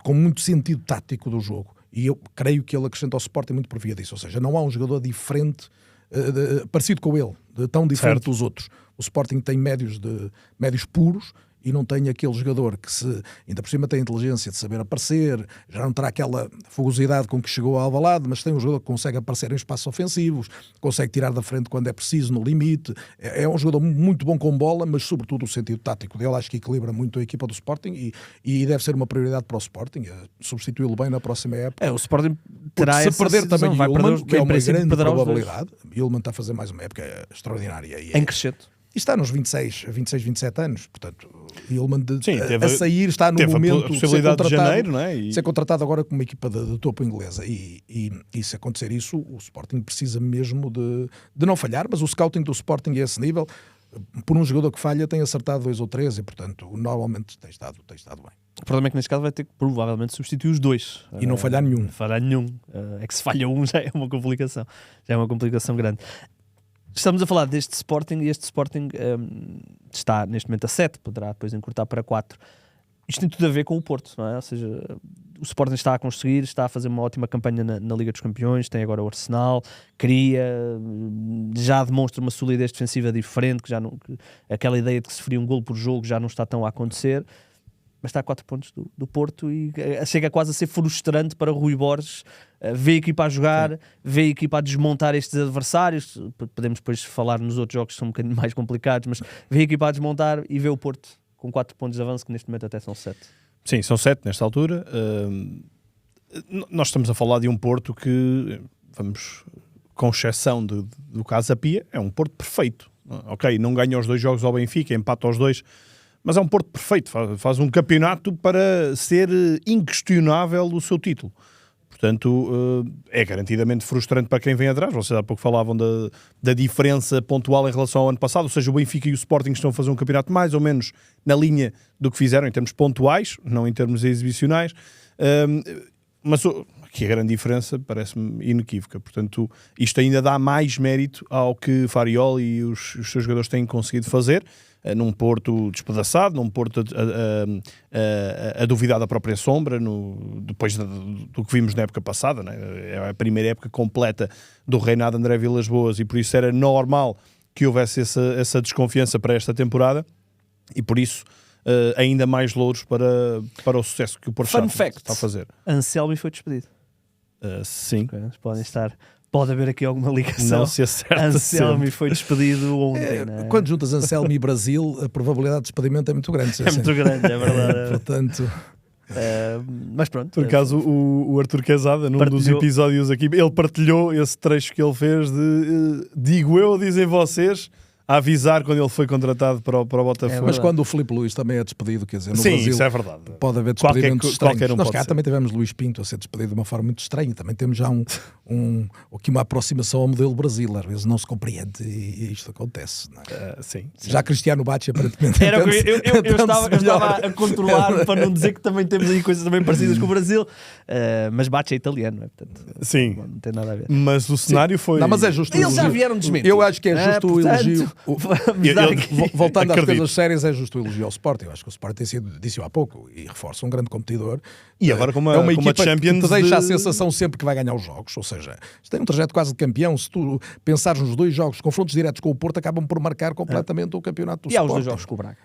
com muito sentido tático do jogo. E eu creio que ele acrescenta ao Sporting muito por via disso. Ou seja, não há um jogador diferente, parecido com ele, tão diferente dos outros. O Sporting tem médios puros e não tem aquele jogador que ainda por cima tem a inteligência de saber aparecer, já não terá aquela fogosidade com que chegou ao Alvalade, mas tem um jogador que consegue aparecer em espaços ofensivos, consegue tirar da frente quando é preciso, no limite. É um jogador muito bom com bola, mas sobretudo o sentido tático dele acho que equilibra muito a equipa do Sporting e deve ser uma prioridade para o Sporting, substituí-lo bem na próxima época. O Sporting terá se perder também o Yulman, que é uma grande probabilidade. Yulman está a fazer mais uma época extraordinária. Em crescente. E está nos 26, 27 anos, portanto, Yulman a sair está no momento a possibilidade de janeiro, não é? De ser contratado agora como uma equipa de topo inglesa e se acontecer isso, o Sporting precisa mesmo de não falhar, mas o scouting do Sporting é esse nível, por um jogador que falha tem acertado 2 ou 3 e portanto normalmente tem estado bem. O problema é que neste caso vai ter que provavelmente substituir os dois. E não falhar nenhum. É que se falha um já é uma complicação grande. Estamos a falar deste Sporting e este Sporting está neste momento a 7, poderá depois encurtar para 4. Isto tem tudo a ver com o Porto, não é? Ou seja, o Sporting está a conseguir, está a fazer uma ótima campanha na Liga dos Campeões, tem agora o Arsenal, já demonstra uma solidez defensiva diferente, que aquela ideia de que se faria um golo por jogo já não está tão a acontecer. Mas está a 4 pontos do Porto e chega quase a ser frustrante para Rui Borges ver a equipa a jogar, ver a equipa a desmontar estes adversários. Podemos depois falar nos outros jogos que são um bocadinho mais complicados, mas ver a equipa a desmontar e ver o Porto com 4 pontos de avanço, que neste momento até são 7. Sim, são 7 nesta altura. Nós estamos a falar de um Porto que, com exceção do Casa Pia, é um Porto perfeito. Ok, não ganha os 2 jogos ao Benfica, empata os 2, mas é um Porto perfeito, faz um campeonato para ser inquestionável o seu título. Portanto, é garantidamente frustrante para quem vem atrás. Vocês há pouco falavam da diferença pontual em relação ao ano passado, ou seja, o Benfica e o Sporting estão a fazer um campeonato mais ou menos na linha do que fizeram em termos pontuais, não em termos exibicionais, mas aqui a grande diferença parece-me inequívoca. Portanto, isto ainda dá mais mérito ao que Farioli e os seus jogadores têm conseguido fazer, num Porto despedaçado, num Porto a duvidar da própria sombra, depois do que vimos na época passada, né? É a primeira época completa do reinado de André Vilas-Boas e por isso era normal que houvesse essa desconfiança para esta temporada e por isso ainda mais louros para o sucesso que o Porto está a fazer. Anselmi foi despedido. Sim. Okay, pode haver aqui alguma ligação. Não se acerta. Anselmi foi despedido ontem. Né? Quando juntas Anselmi e Brasil, a probabilidade de despedimento é muito grande. É muito grande, é verdade. Portanto... mas pronto. Por acaso o Artur Quezada, num dos episódios aqui, ele partilhou esse trecho que ele fez de digo eu, dizem vocês, a avisar quando ele foi contratado para o Botafogo. Mas quando o Filipe Luís também é despedido, quer dizer, no Sim, Brasil isso é verdade. pode haver despedimentos estranhos. Qualquer um Nós pode cá ser. também tivemos Luís Pinto a ser despedido de uma forma muito estranha. Também temos já aqui uma aproximação ao modelo Brasil. Às vezes não se compreende e isto acontece. Não é? Sim. Já Cristiano Bacci aparentemente Era, entende-se- eu estava entende-se melhor. a controlar para não dizer que também temos aí coisas também parecidas com o Brasil, mas Bacci é italiano, não é? Portanto, Sim. não tem nada a ver. Mas o cenário foi... Não, mas é justo o Eles já elogio. vieram desmentir. Eu acho que é justo o portanto, elogio. vamos dar aqui- Voltando às Acredito. coisas sérias, é justo o elogio ao Sporting. Eu acho que o Sporting tem sido, disse-o há pouco, e reforça um grande competidor. E agora com uma, é uma com uma equipa Champions que te deixa a de- sensação sempre que vai ganhar os jogos. Ou seja, isto tem um trajeto quase de campeão. Se tu pensares nos dois jogos, confrontos diretos com o Porto, acabam por marcar completamente o campeonato do E há os Sporting. dois jogos com o Braga.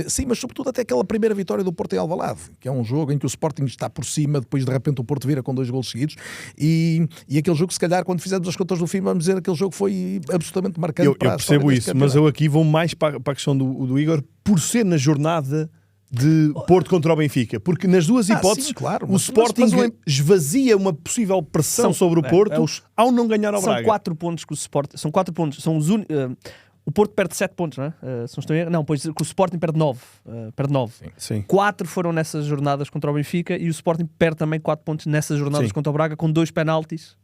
Sim, mas sobretudo até aquela primeira vitória do Porto em Alvalade, que é um jogo em que o Sporting está por cima, depois de repente o Porto vira com 2 golos seguidos, e aquele jogo, se calhar, quando fizermos as contas do fim, vamos dizer que aquele jogo foi absolutamente marcante Eu para a história percebo deste isso, mas campeonato. eu aqui vou mais para a questão do Igor, por ser na jornada de Porto contra o Benfica, porque nas duas hipóteses sim, claro, o mas Sporting esvazia uma possível pressão sobre o Porto ao não ganhar ao São Braga. 4 pontos que o Sporting. São 4 pontos. São os o Porto perde 7 pontos, não é? Se não estou em erro. Não, pois que o Sporting perde 9. Perde 9. Sim. 4 foram nessas jornadas contra o Benfica e o Sporting perde também 4 pontos nessas jornadas Sim. contra o Braga com 2 penaltis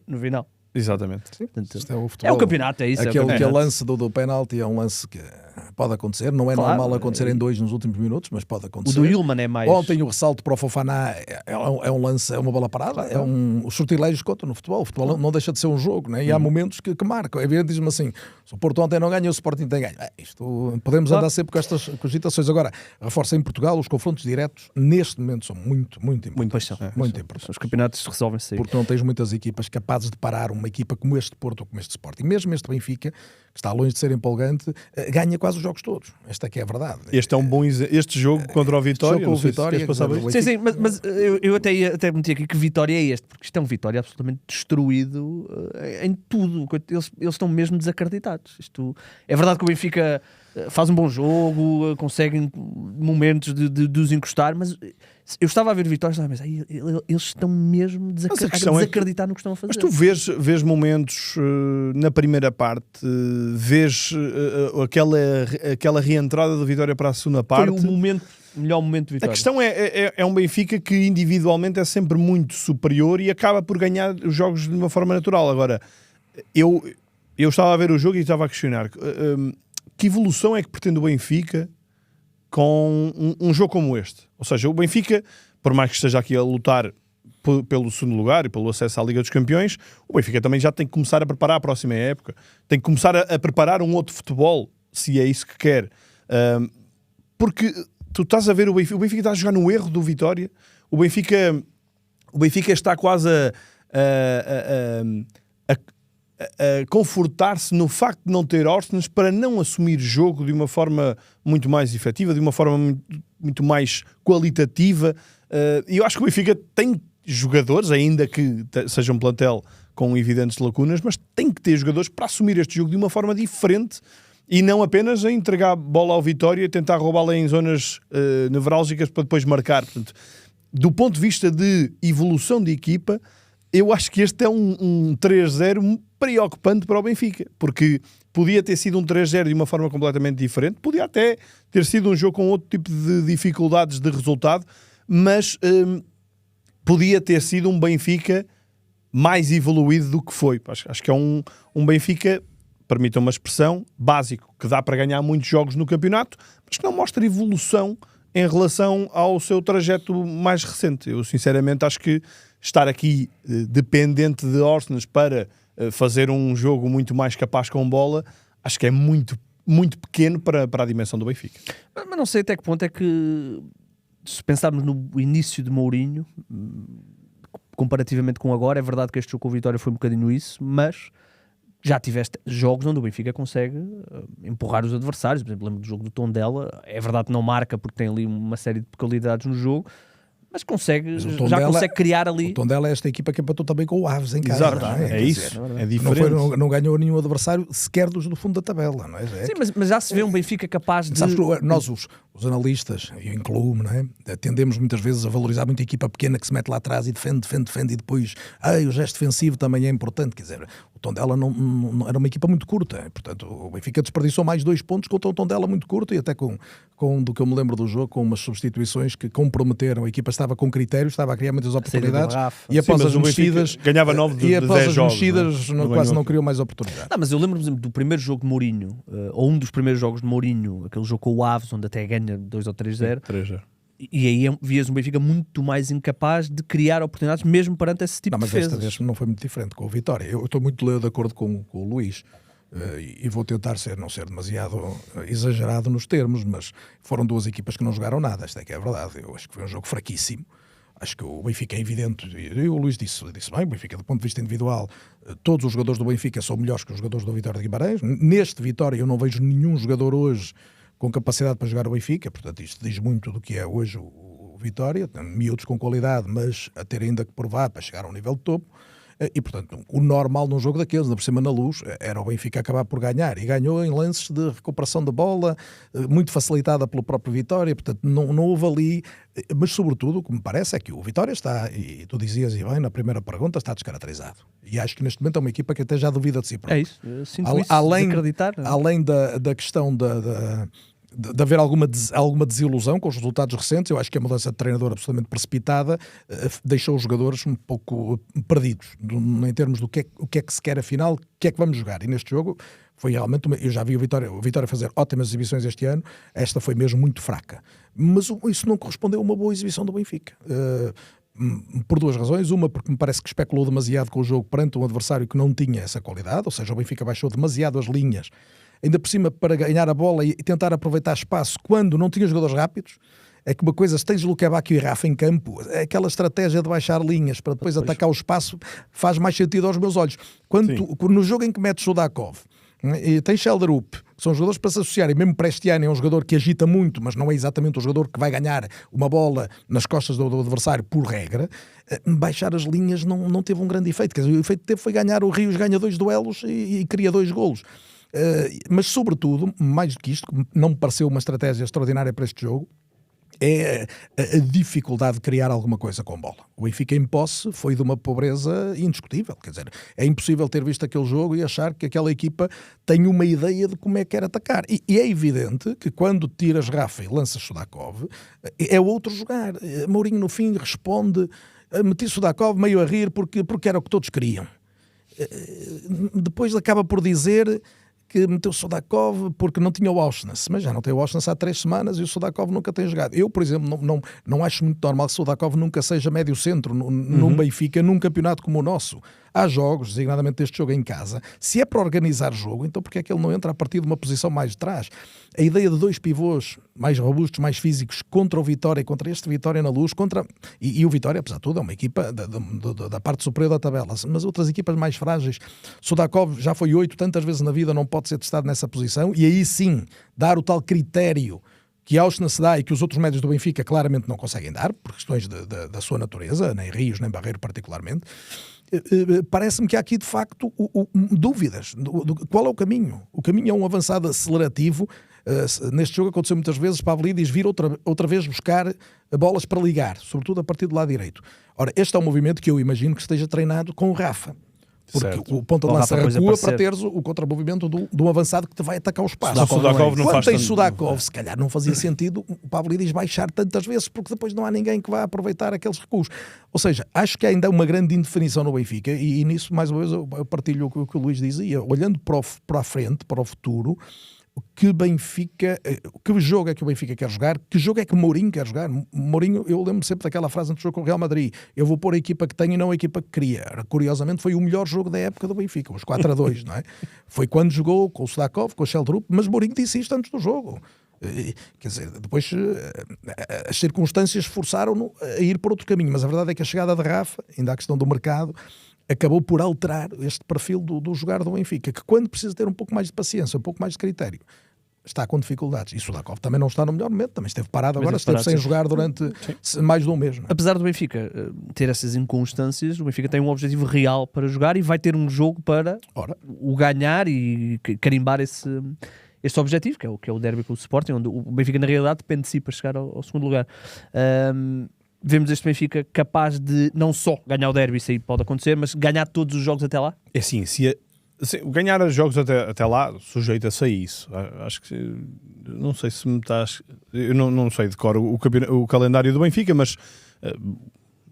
no final. Exatamente. Portanto, Isto é o é futebol. o campeonato, é isso. é o Aquele campeonato. lance do penalti é um lance que pode acontecer, não é Claro, normal acontecer em 2 nos últimos minutos, mas pode O acontecer. do Ilman é mais. Ontem o ressalto para o Fofaná é um lance, é uma bola parada, os sortilégios contam no futebol. O futebol não deixa de ser um jogo, né? E há momentos que marcam. É evidente, diz-me assim: se o Porto ontem não ganha, o Sporting tem ganho. Isto podemos andar sempre com estas cogitações. Agora, reforça em Portugal, os confrontos diretos neste momento são muito importantes. Pois são. Muito importantes. Os campeonatos resolvem-se aí. Porque não tens muitas equipas capazes de parar uma equipa como este Porto ou como este Sporting. Mesmo este Benfica, que está longe de ser empolgante, ganha quase os jogos todos. Esta é que é a verdade. Este é um bom este jogo contra o Vitória. jogo com o não sei se Vitória, queres passar bem. Sim, sim, mas eu até meti aqui que Vitória é este, porque isto é um Vitória absolutamente destruído em tudo. Eles estão mesmo desacreditados. Isto, é verdade que o Benfica faz um bom jogo, conseguem momentos de os encostar, mas eu estava a ver Vitória e estava a pensar, eles estão mesmo Mas a a questão é que- desacreditar no que estão a fazer. Mas tu vês momentos na primeira parte, vês aquela reentrada do Vitória para a segunda Foi parte. o melhor momento de A Vitória. questão é um Benfica que individualmente é sempre muito superior e acaba por ganhar os jogos de uma forma natural. Agora, eu estava a ver o jogo e estava a questionar que evolução é que pretende o Benfica com um jogo como este? Ou seja, o Benfica, por mais que esteja aqui a lutar pelo segundo lugar e pelo acesso à Liga dos Campeões, o Benfica também já tem que começar a preparar a próxima época. Tem que começar a preparar um outro futebol, se é isso que quer. Porque tu estás a ver o Benfica está a jogar no erro do Vitória. O Benfica está quase a confortar-se no facto de não ter Orsnes para não assumir jogo de uma forma muito mais efetiva, de uma forma muito mais qualitativa. E eu acho que o Benfica tem jogadores, ainda que seja um plantel com evidentes lacunas, mas tem que ter jogadores para assumir este jogo de uma forma diferente e não apenas a entregar bola ao Vitória e tentar roubá-la em zonas nevrálgicas para depois marcar. Portanto, do ponto de vista de evolução de equipa, eu acho que este é um 3-0 preocupante para o Benfica, porque podia ter sido um 3-0 de uma forma completamente diferente, podia até ter sido um jogo com outro tipo de dificuldades de resultado, mas podia ter sido um Benfica mais evoluído do que foi. Acho que é um Benfica, permitam uma expressão, básico, que dá para ganhar muitos jogos no campeonato, mas que não mostra evolução em relação ao seu trajeto mais recente. Eu sinceramente acho que estar aqui dependente de Orsnes para fazer um jogo muito mais capaz com bola, acho que é muito, muito pequeno para a dimensão do Benfica. Mas não sei até que ponto é que, se pensarmos no início de Mourinho, comparativamente com agora, é verdade que este jogo com o Vitória foi um bocadinho isso, mas já tiveste jogos onde o Benfica consegue empurrar os adversários. Por exemplo, lembro do jogo do Tondela, é verdade que não marca porque tem ali uma série de peculiaridades no jogo, mas consegue, já consegue criar ali. O Tondela é esta equipa que empatou também com o Aves em casa. Exato, não é isso, é Não, diferente. não ganhou nenhum adversário sequer dos do fundo da tabela, não é? Sim, mas já se vê um Benfica capaz de... Sabes que nós, os analistas, eu incluo-me, não é? Tendemos muitas vezes a valorizar muito a equipa pequena que se mete lá atrás e defende e depois o gesto defensivo também é importante. Quer dizer, Tondela não era uma equipa muito curta, portanto o Benfica desperdiçou mais 2 pontos contra o Tondela muito curto e até com do que eu me lembro do jogo, com umas substituições que comprometeram. A equipa estava com critérios, estava a criar muitas oportunidades e após as mexidas ganhava 9 de 10 jogos, mexidas quase não criou mais oportunidades. Mas eu lembro, por exemplo, do primeiro jogo de Mourinho, ou um dos primeiros jogos de Mourinho, aquele jogo com o Aves, onde até ganha 2 ou 3-0. 3-0. E aí vias um Benfica muito mais incapaz de criar oportunidades, mesmo perante esse tipo de defesas. Mas desta vez não foi muito diferente com o Vitória. Eu estou muito de acordo com o Luís e vou tentar não ser demasiado exagerado nos termos, mas foram 2 equipas que não jogaram nada, esta é que é a verdade. Eu acho que foi um jogo fraquíssimo. Acho que o Benfica é evidente, e o Luís disse bem, o Benfica do ponto de vista individual, todos os jogadores do Benfica são melhores que os jogadores do Vitória de Guimarães. Neste Vitória eu não vejo nenhum jogador hoje com capacidade para jogar o Benfica, portanto isto diz muito do que é hoje o Vitória, miúdos com qualidade, mas a ter ainda que provar para chegar ao nível de topo, e portanto o normal num jogo daqueles, ainda por cima na Luz, era o Benfica acabar por ganhar, e ganhou em lances de recuperação de bola, muito facilitada pelo próprio Vitória, portanto não houve ali, mas sobretudo o que me parece é que o Vitória está, e tu dizias e bem na primeira pergunta, está descaracterizado, e acho que neste momento é uma equipa que até já duvida de si própria. É isso, eu sinto isso, de acreditar. Além da questão de haver alguma desilusão com os resultados recentes, eu acho que a mudança de treinador absolutamente precipitada deixou os jogadores um pouco perdidos em termos do que é que se quer afinal, o que é que vamos jogar. E neste jogo foi realmente, eu já vi o Vitória fazer ótimas exibições este ano, esta foi mesmo muito fraca. Mas isso não correspondeu a uma boa exibição do Benfica. Por 2 razões. Uma, porque me parece que especulou demasiado com o jogo perante um adversário que não tinha essa qualidade, ou seja, o Benfica baixou demasiado as linhas, ainda por cima para ganhar a bola e tentar aproveitar espaço quando não tinha jogadores rápidos. É que uma coisa, se tens Luquevaquio e Rafa em campo, é aquela estratégia de baixar linhas para depois atacar o espaço, faz mais sentido aos meus olhos. No jogo em que metes Sudakov e tens Sheldrup, que são jogadores para se associarem, mesmo Prestiani é um jogador que agita muito, mas não é exatamente o jogador que vai ganhar uma bola nas costas do adversário por regra, baixar as linhas não teve um grande efeito. Quer dizer, o efeito que teve foi ganhar, o Rios ganha 2 duelos e cria 2 golos. Mas sobretudo, mais do que isto, não me pareceu uma estratégia extraordinária para este jogo, é a dificuldade de criar alguma coisa com bola. O Benfica em posse foi de uma pobreza indiscutível, quer dizer, é impossível ter visto aquele jogo e achar que aquela equipa tem uma ideia de como é que quer atacar. E é evidente que quando tiras Rafa e lanças Sudakov, é outro jogar. Mourinho no fim responde, meti Sudakov meio a rir porque era o que todos queriam. Depois acaba por dizer que meteu o Sudakov porque não tinha o Auschwitz, mas já não tem o Auschwitz há 3 semanas e o Sudakov nunca tem jogado. Eu, por exemplo, não acho muito normal que o Sudakov nunca seja médio-centro num Benfica, num campeonato como o nosso. Há jogos, designadamente este jogo em casa, se é para organizar jogo, então porque é que ele não entra a partir de uma posição mais de trás? A ideia de 2 pivôs mais robustos, mais físicos, contra o Vitória, contra este Vitória na Luz, e o Vitória, apesar de tudo, é uma equipa da parte superior da tabela, mas outras equipas mais frágeis. Sudakov já foi 8 tantas vezes na vida, não pode ser testado nessa posição, e aí sim, dar o tal critério que Auschwitz dá e que os outros médios do Benfica claramente não conseguem dar, por questões da sua natureza, nem Rios, nem Barreiro particularmente. Parece-me que há aqui de facto dúvidas. Qual é o caminho? O caminho é um avançado acelerativo. Neste jogo aconteceu muitas vezes Pavlidis vir outra vez buscar bolas para ligar, sobretudo a partir do lado direito. Ora, este é um movimento que eu imagino que esteja treinado com o Rafa. Porque certo. O ponta de lança recua para teres o contramovimento do avançado que te vai atacar o espaço. Quando tem Sudakov, se calhar não fazia sentido o Pavlidis baixar tantas vezes, porque depois não há ninguém que vá aproveitar aqueles recuos. Ou seja, acho que ainda há uma grande indefinição no Benfica, e nisso, mais uma vez, eu partilho o que o Luís dizia. Olhando para a frente, para o futuro, que jogo é que o Benfica quer jogar? Que jogo é que Mourinho quer jogar? Mourinho, eu lembro sempre daquela frase antes do jogo com o Real Madrid: eu vou pôr a equipa que tenho e não a equipa que queria. Curiosamente foi o melhor jogo da época do Benfica, os 4-2, não é? Foi quando jogou com o Sudakov, com o Sheldrup, mas Mourinho disse isto antes do jogo. Quer dizer, depois as circunstâncias forçaram-no a ir por outro caminho, mas a verdade é que a chegada de Rafa, ainda a questão do mercado, acabou por alterar este perfil do jogar do Benfica, que quando precisa ter um pouco mais de paciência, um pouco mais de critério, está com dificuldades. E o Sudakov também não está no melhor momento, também esteve parado agora, esteve sem jogar durante mais de um mês. Não é? Apesar do Benfica ter essas inconstâncias, o Benfica tem um objetivo real para jogar e vai ter um jogo para o ganhar e carimbar este objetivo, que é o derby com o Sporting, onde o Benfica na realidade depende de si para chegar ao segundo lugar. Vemos este Benfica capaz de não só ganhar o derby, isso aí pode acontecer, mas ganhar todos os jogos até lá? É assim, se Sim, ganhar jogos até lá sujeita-se a isso. Acho que não sei se me estás. Eu não sei de cor o calendário do Benfica, mas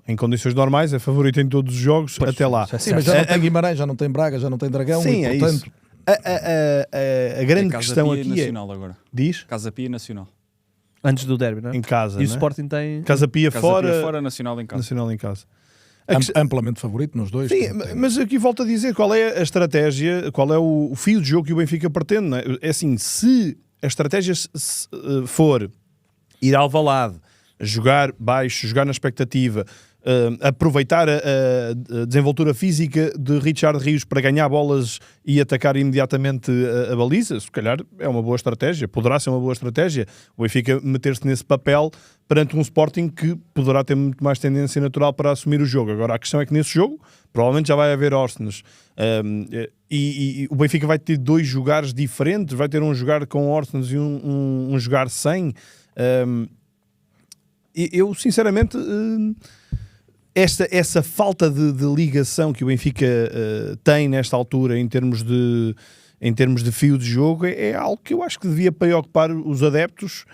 em condições normais é favorito em todos os jogos até lá. Sim, mas já não tem Guimarães, já não tem Braga, já não tem Dragão. Sim, e, portanto, a grande Casa questão Pia aqui Nacional agora. Diz? Casa Pia Nacional. Antes do derby, não é? Em casa. E o não é? Sporting tem... Casa Pia Casa fora, Pia fora, Nacional em casa. Nacional em casa. amplamente favorito nos dois. Sim, mas aqui volto a dizer qual é a estratégia, qual é o fio de jogo que o Benfica pretende. Não é? É assim, se a estratégia for ir ao Alvalade, jogar baixo, jogar na expectativa, aproveitar a desenvoltura física de Richard Rios para ganhar bolas e atacar imediatamente a baliza, se calhar é uma boa estratégia, poderá ser uma boa estratégia o Benfica meter-se nesse papel perante um Sporting que poderá ter muito mais tendência natural para assumir o jogo. Agora a questão é que nesse jogo provavelmente já vai haver Orsnes e o Benfica vai ter dois jogares diferentes, vai ter um jogar com Orsnes e um jogar sem. Eu sinceramente essa falta de ligação que o Benfica tem nesta altura em termos de fio de jogo é algo que eu acho que devia preocupar os adeptos,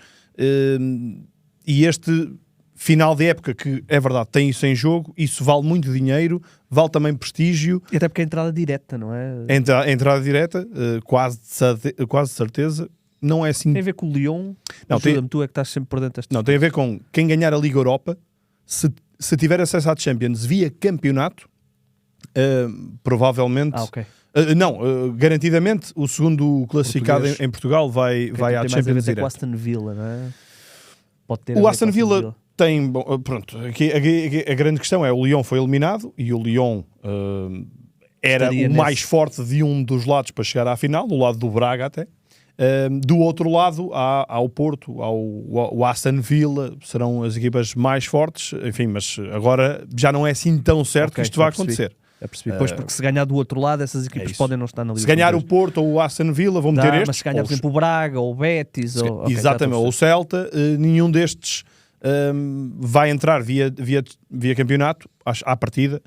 e este final de época, que é verdade, tem isso em jogo, isso vale muito dinheiro, vale também prestígio. E até porque é entrada direta, não é? A entrada direta, quase de certeza, não é assim. Tem a ver com o Lyon? Não, ajuda-me, tu é que estás sempre por dentro desta... Não, tem a ver com quem ganhar a Liga Europa, se tiver acesso à Champions via campeonato, provavelmente... ok. Garantidamente o segundo classificado em Portugal vai à tem mais a Champions ver com o direto. Aston Villa, não é? Pode ter O Aston Villa tem... Pronto, aqui a grande questão é o Lyon foi eliminado e o Lyon era Estaria o mais forte de um dos lados para chegar à final, do lado do Braga até. Do outro lado há o Porto, o Aston Villa, serão as equipas mais fortes, enfim, mas agora já não é assim tão certo que isto vai acontecer. É perceber. Pois, porque se ganhar do outro lado, essas equipas podem não estar na Liga. Se ganhar o Porto ou o Aston Villa, vão meter estes. Mas se ganhar, por exemplo, o Braga ou o Betis... Exatamente, ou o Celta, nenhum destes vai entrar via campeonato, à partida,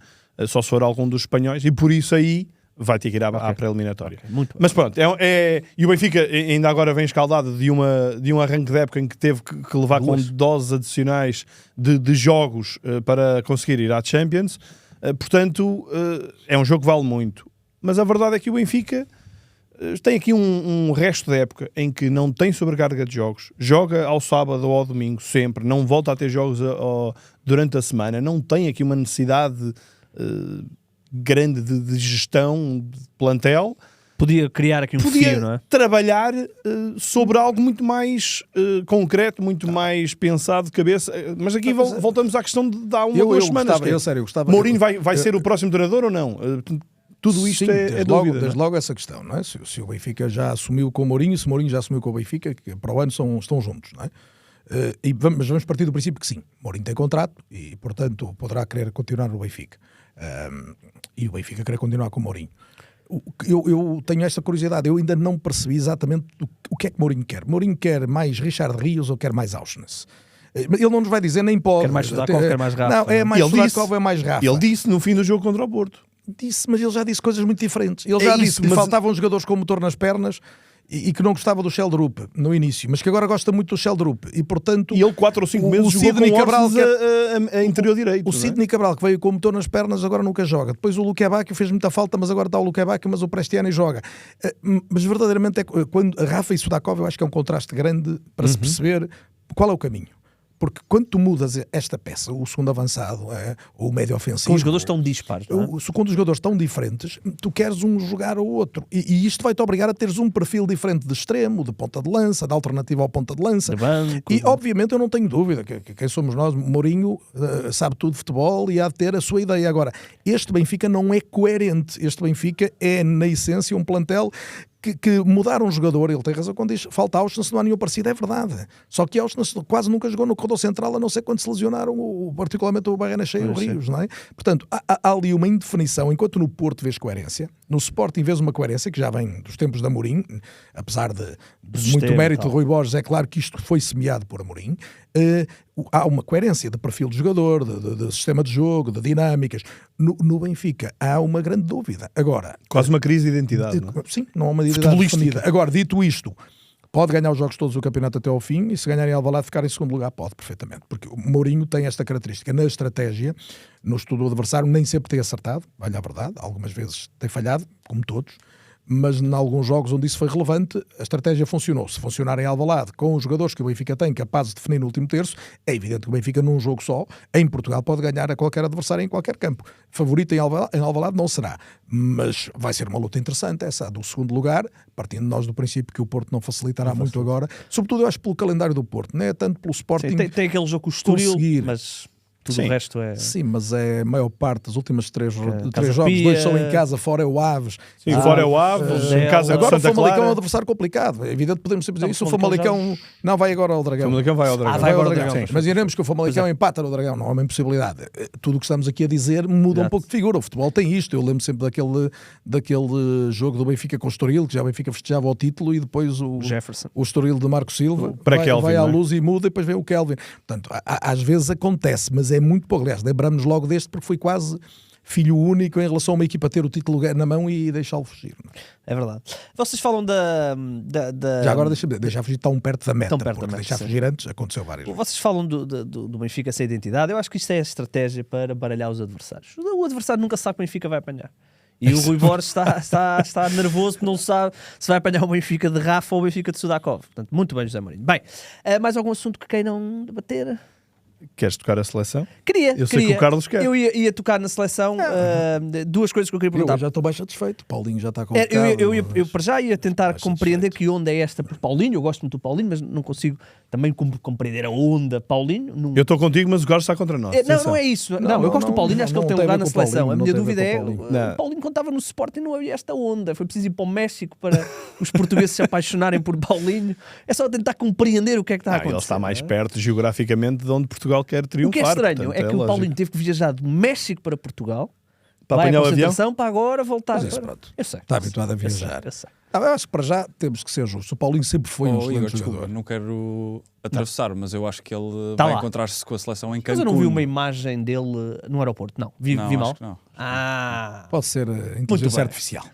só se for algum dos espanhóis, e por isso aí vai ter que ir à pré-eliminatória. Mas pronto, e o Benfica ainda agora vem escaldado de um arranque de época em que teve que levar com doses adicionais de jogos para conseguir ir à Champions. Portanto, é um jogo que vale muito. Mas a verdade é que o Benfica tem aqui um resto de época em que não tem sobrecarga de jogos, joga ao sábado ou ao domingo sempre, não volta a ter jogos durante a semana, não tem aqui uma necessidade grande de gestão de plantel. Podia criar aqui um fio, não é? Trabalhar sobre algo muito mais concreto, muito mais pensado de cabeça. Mas aqui voltamos à questão de dar uma ou duas semanas. Eu gostava. Mourinho vai ser o próximo treinador ou não? Tudo isto é dúvida. Desde logo essa questão, não é? Se o Benfica já assumiu com o Mourinho, se o Mourinho já assumiu com o Benfica, que para o ano estão juntos, não é? Mas vamos partir do princípio que sim, Mourinho tem contrato e, portanto, poderá querer continuar no Benfica. E o Benfica quer continuar com o Mourinho. Eu tenho esta curiosidade, eu ainda não percebi exatamente o que é que Mourinho quer. Mourinho quer mais Richard Rios ou quer mais Auschwitz? Ele não nos vai dizer, nem pode. Quer mais Sudakov, quer mais Rafa. Não, é mais Sudakov, é mais Rafa. Ele disse no fim do jogo contra o Porto. Disse, mas ele já disse coisas muito diferentes. Ele já disse que faltavam jogadores com motor nas pernas e que não gostava do Sheldrup no início, mas que agora gosta muito do Sheldrup e portanto... E ele 4 ou 5 meses jogou com Cabral a interior direito. O Sidney Cabral, que veio com o motor nas pernas, agora nunca joga. Depois o Luque Bacchio fez muita falta, mas agora está o Luque Bacchio, mas o Prestiani joga. Mas verdadeiramente, quando a Rafa e Sudakov, eu acho que é um contraste grande para se perceber qual é o caminho. Porque quando tu mudas esta peça, o segundo avançado, ou o médio ofensivo... Com os jogadores tão dispares, não é? Quando os jogadores estão diferentes, tu queres um jogar ao outro. E isto vai-te obrigar a teres um perfil diferente de extremo, de ponta de lança, de alternativa ao ponta de lança. De banco, e, obviamente, eu não tenho dúvida que quem somos nós, Mourinho, sabe tudo de futebol e há de ter a sua ideia. Agora, este Benfica não é coerente. Este Benfica é, na essência, um plantel... Que mudar um jogador, ele tem razão quando diz falta Auschwitz, não há nenhum parecido, é verdade. Só que Auschwitz quase nunca jogou no corredor central, a não ser quando se lesionaram, particularmente o Barrena Cheio e o Rios, não é? Portanto, há ali uma indefinição, enquanto no Porto vês coerência, No Sporting vês uma coerência que já vem dos tempos de Amorim, apesar de Sistema muito e mérito tal. de Rui Borges, é claro que isto foi semeado por Amorim. Há uma coerência de perfil de jogador, de sistema de jogo, de dinâmicas. No Benfica há uma grande dúvida. Agora, Quase uma crise de identidade. Não é? sim, não há uma identidade Futebolística. definida. Agora, dito isto, pode ganhar os jogos todos do campeonato até ao fim e se ganhar em Alvalade ficar em segundo lugar, pode perfeitamente. Porque o Mourinho tem esta característica na estratégia, no estudo do adversário, nem sempre tem acertado, olha a verdade, algumas vezes tem falhado, como todos, mas em alguns jogos onde isso foi relevante, a estratégia funcionou. Se funcionar em Alvalade, com os jogadores que o Benfica tem, capazes de definir no último terço, é evidente que o Benfica num jogo só, em Portugal, pode ganhar a qualquer adversário em qualquer campo. Favorito em Alvalade não será, mas vai ser uma luta interessante essa, do segundo lugar, partindo nós do princípio que o Porto não facilitará muito agora, sobretudo eu acho pelo calendário do Porto, não é tanto pelo Sporting. Sim, tem aquele jogo com o Estoril, conseguir. mas tudo Sim. o resto é... Sim, mas é a maior parte dos últimos três Casa jogos, Pia. 2 são em casa, fora é o Aves. Sim, fora é o Aves, em casa é o Agora o Santa Famalicão é um Clara. adversário complicado. É evidente que podemos sempre dizer Não, isso. O o Famalicão Famalicão não vai agora ao O Dragão. Famalicão vai ao Dragão. vai agora ao Dragão. Dragão. Sim, mas iremos que o Famalicão empata no Dragão, não há uma impossibilidade. Tudo o que estamos aqui a dizer muda um Exato. pouco de figura. O futebol tem isto. Eu lembro sempre daquele jogo do Benfica com o Estoril, que já o Benfica festejava o título e depois o Jefferson. Estoril de Marco Silva Pré-Kelvin, vai à não é? luz e muda e depois vem o Kelvin. Portanto, às vezes acontece, mas é muito pouco. Aliás, lembramos logo deste porque foi quase filho único em relação a uma equipa ter o título na mão e deixá-lo fugir. É verdade. Vocês falam da... Já agora deixar fugir tão perto da meta, Tão perto da porque meta, deixar sim. fugir antes aconteceu várias vezes. Vocês falam do Benfica sem identidade. Eu acho que isto é a estratégia para baralhar os adversários. O adversário nunca sabe que o Benfica vai apanhar. E o Rui Borges está nervoso porque não sabe se vai apanhar o Benfica de Rafa ou o Benfica de Sudakov. Portanto, muito bem, José Mourinho. Bem, mais algum assunto que queiram debater? Queres tocar a seleção? Queria. Eu sei que o Carlos quer. Eu ia tocar na seleção. Duas coisas que eu queria perguntar. Eu já estou bem satisfeito. O Paulinho já está É, convocado. eu para já ia tentar Bastante compreender satisfeito. que onda é esta por Paulinho. Eu gosto muito do Paulinho, mas não consigo também compreender a onda Paulinho. Eu estou contigo, mas o Carlos está contra nós. Não é isso. Não, eu gosto do Paulinho, acho que ele tem um lugar na seleção. A minha dúvida é: o Paulinho, quando estava no Sporting, não havia esta onda. Foi preciso ir para o México para os portugueses se apaixonarem por Paulinho. É só tentar compreender o que é que está a acontecer. Ele está mais não é? perto geograficamente de onde Portugal quer O que é triunfar. estranho portanto, é que o lógico. Paulinho teve que viajar do México para Portugal. Para vai apanhar à o avião? concentração para agora voltar. Mas isso, para... pronto. Eu sei. Está habituado a Eu sei, viajar. eu sei. Eu acho que para já temos que ser justos. O Paulinho sempre foi um Igor, excelente desculpa, jogador. não quero atravessar, mas eu acho que ele Tá vai lá. encontrar-se com a seleção em Mas Cancún. eu não vi uma imagem dele no aeroporto. Não. Vi Não, mal? acho que não. Ah. Pode ser Muito inteligência bem. artificial.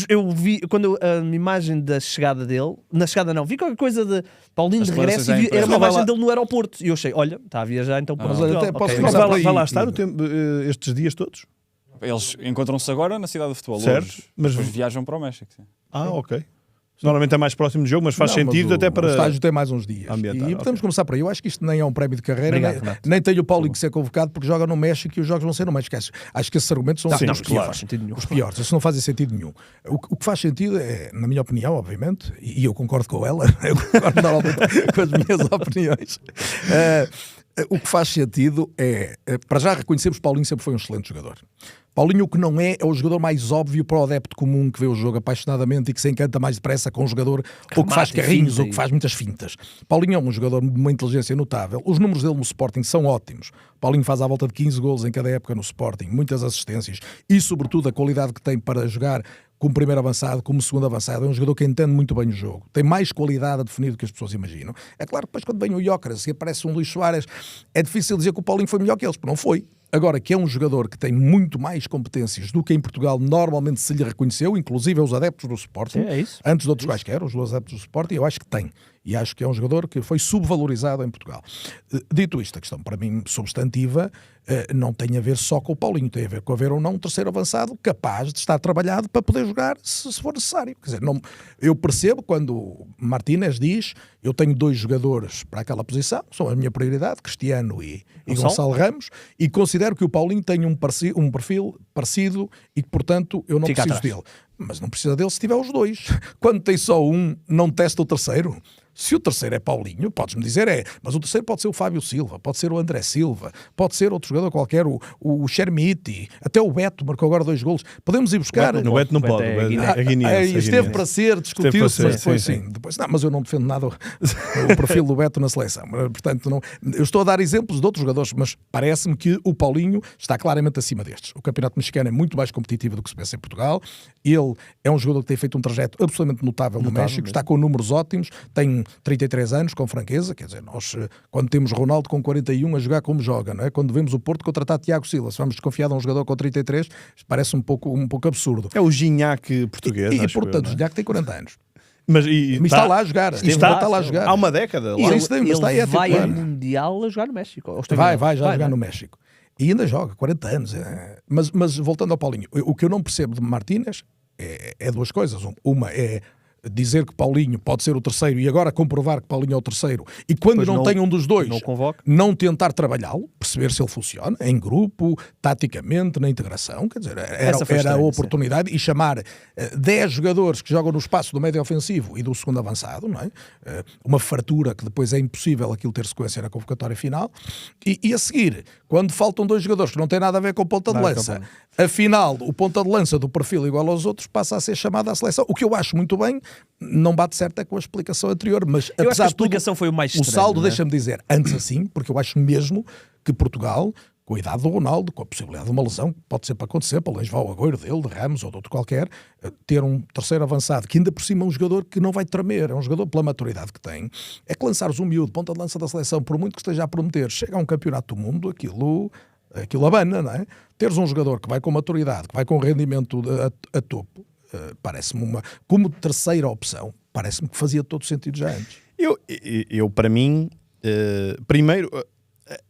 Eu vi quando a imagem da chegada dele, na chegada não, vi qualquer coisa de Paulinho As de regresso e declarações à era uma imprensa. imagem Vai lá. dele no aeroporto. E eu achei, olha, está a viajar então para Mas Portugal. olha, até posso Ok. começar Vai por lá, aí, vai lá estar Igor. o tempo, estes dias todos? Eles encontram-se agora na cidade de futebol, Certo, hoje, mas- depois viajam para o México. Sim. Ah, ok. Normalmente é mais próximo do jogo, mas faz Não, mas sentido o- até para... O estágio tem mais uns dias. ambientar, E podemos ok. começar por aí. Eu acho que isto nem é um prémio de carreira, Obrigado, nem, Renato. nem tem o Paulinho que ser convocado porque joga no México e os jogos vão ser no México. Acho que esses argumentos são Sim, os claro. piores. Faz sentido nenhum. Os piores. Isso não fazem sentido nenhum. O que faz sentido é, na minha opinião, obviamente, e eu concordo com ela, eu concordo normalmente com as minhas opiniões. O que faz sentido é, para já reconhecemos que Paulinho sempre foi um excelente jogador. Paulinho o que não é o jogador mais óbvio para o adepto comum que vê o jogo apaixonadamente e que se encanta mais depressa com um jogador ou que faz remate e carrinhos finta ou que faz muitas fintas. Paulinho é um jogador de uma inteligência notável. Os números dele no Sporting são ótimos. Paulinho faz à volta de 15 golos em cada época no Sporting, muitas assistências e sobretudo a qualidade que tem para jogar como primeiro avançado, como segundo avançado. É um jogador que entende muito bem o jogo. Tem mais qualidade a definir do que as pessoas imaginam. É claro que depois quando vem o Jóqueres e aparece um Luís Soares, é difícil dizer que o Paulinho foi melhor que eles, porque não foi. Agora, que é um jogador que tem muito mais competências do que em Portugal normalmente se lhe reconheceu, inclusive aos adeptos do Sporting, Sim, é isso. antes de outros quaisquer, os adeptos do Sporting, eu acho que tem. E acho que é um jogador que foi subvalorizado em Portugal. Dito isto, a questão para mim substantiva não tem a ver só com o Paulinho, tem a ver com haver ou não um terceiro avançado capaz de estar trabalhado para poder jogar se for necessário. Quer dizer, não, eu percebo quando o Martínez diz eu tenho 2 jogadores para aquela posição, são a minha prioridade, Cristiano e Gonçalo Ramos, e considero que o Paulinho tem um perfil parecido e que, portanto, eu não Fica preciso atrás. dele. Mas não precisa dele se tiver os dois. Quando tem só um, não testa o terceiro. Se o terceiro é Paulinho, podes-me dizer mas o terceiro pode ser o Fábio Silva, pode ser o André Silva, pode ser outro jogador qualquer, o Chermiti, até o Beto marcou agora 2 golos. Podemos ir buscar... No Beto não pode. Esteve para ser, discutiu-se, mas depois sim. Depois, não, mas eu não defendo nada o perfil do Beto na seleção. Portanto, não, eu estou a dar exemplos de outros jogadores, mas parece-me que o Paulinho está claramente acima destes. O campeonato mexicano é muito mais competitivo do que se pensa em Portugal. Ele é um jogador que tem feito um trajeto absolutamente notável no México, está com números ótimos, tem 33 anos, com franqueza, quer dizer, nós quando temos Ronaldo com 41 a jogar como joga, não é? Quando vemos o Porto contratar Tiago Silva, se vamos desconfiar de um jogador com 33, parece um pouco absurdo. É o Gignac português, e portanto, o Gignac tem 40 anos. Mas está lá a jogar. Está lá a jogar. Há uma década. Ele vai ao Mundial a jogar no México. Vai jogar no México. E ainda joga, 40 anos. Mas voltando ao Paulinho, o que eu não percebo de Martínez é 2 coisas. Uma é dizer que Paulinho pode ser o terceiro e agora comprovar que Paulinho é o terceiro e quando não tem um dos dois, não tentar trabalhá-lo, perceber se ele funciona em grupo, taticamente, na integração, quer dizer, era a oportunidade e chamar 10 jogadores que jogam no espaço do médio ofensivo e do segundo avançado, não é? Uma fartura que depois é impossível aquilo ter sequência na convocatória final e a seguir, quando faltam 2 jogadores que não têm nada a ver com ponta de lança, afinal, o ponta de lança do perfil igual aos outros passa a ser chamado à seleção, o que eu acho muito bem. Não bate certo com a explicação anterior, mas eu apesar acho que a explicação de tudo, foi o mais estranho, o saldo, né? deixa-me dizer, antes assim, porque eu acho mesmo que Portugal, com a idade do Ronaldo, com a possibilidade de uma lesão, que pode ser para acontecer, para levar o Agüero dele, de Ramos ou de outro qualquer, ter um terceiro avançado, que ainda por cima é um jogador que não vai tremer, é um jogador pela maturidade que tem, é que lançares um miúdo, ponta de lança da seleção, por muito que esteja a prometer, chega a um campeonato do mundo, aquilo abana, não é? Teres um jogador que vai com maturidade, que vai com rendimento a topo, parece-me como terceira opção, parece-me que fazia todo sentido já antes. Eu para mim, primeiro,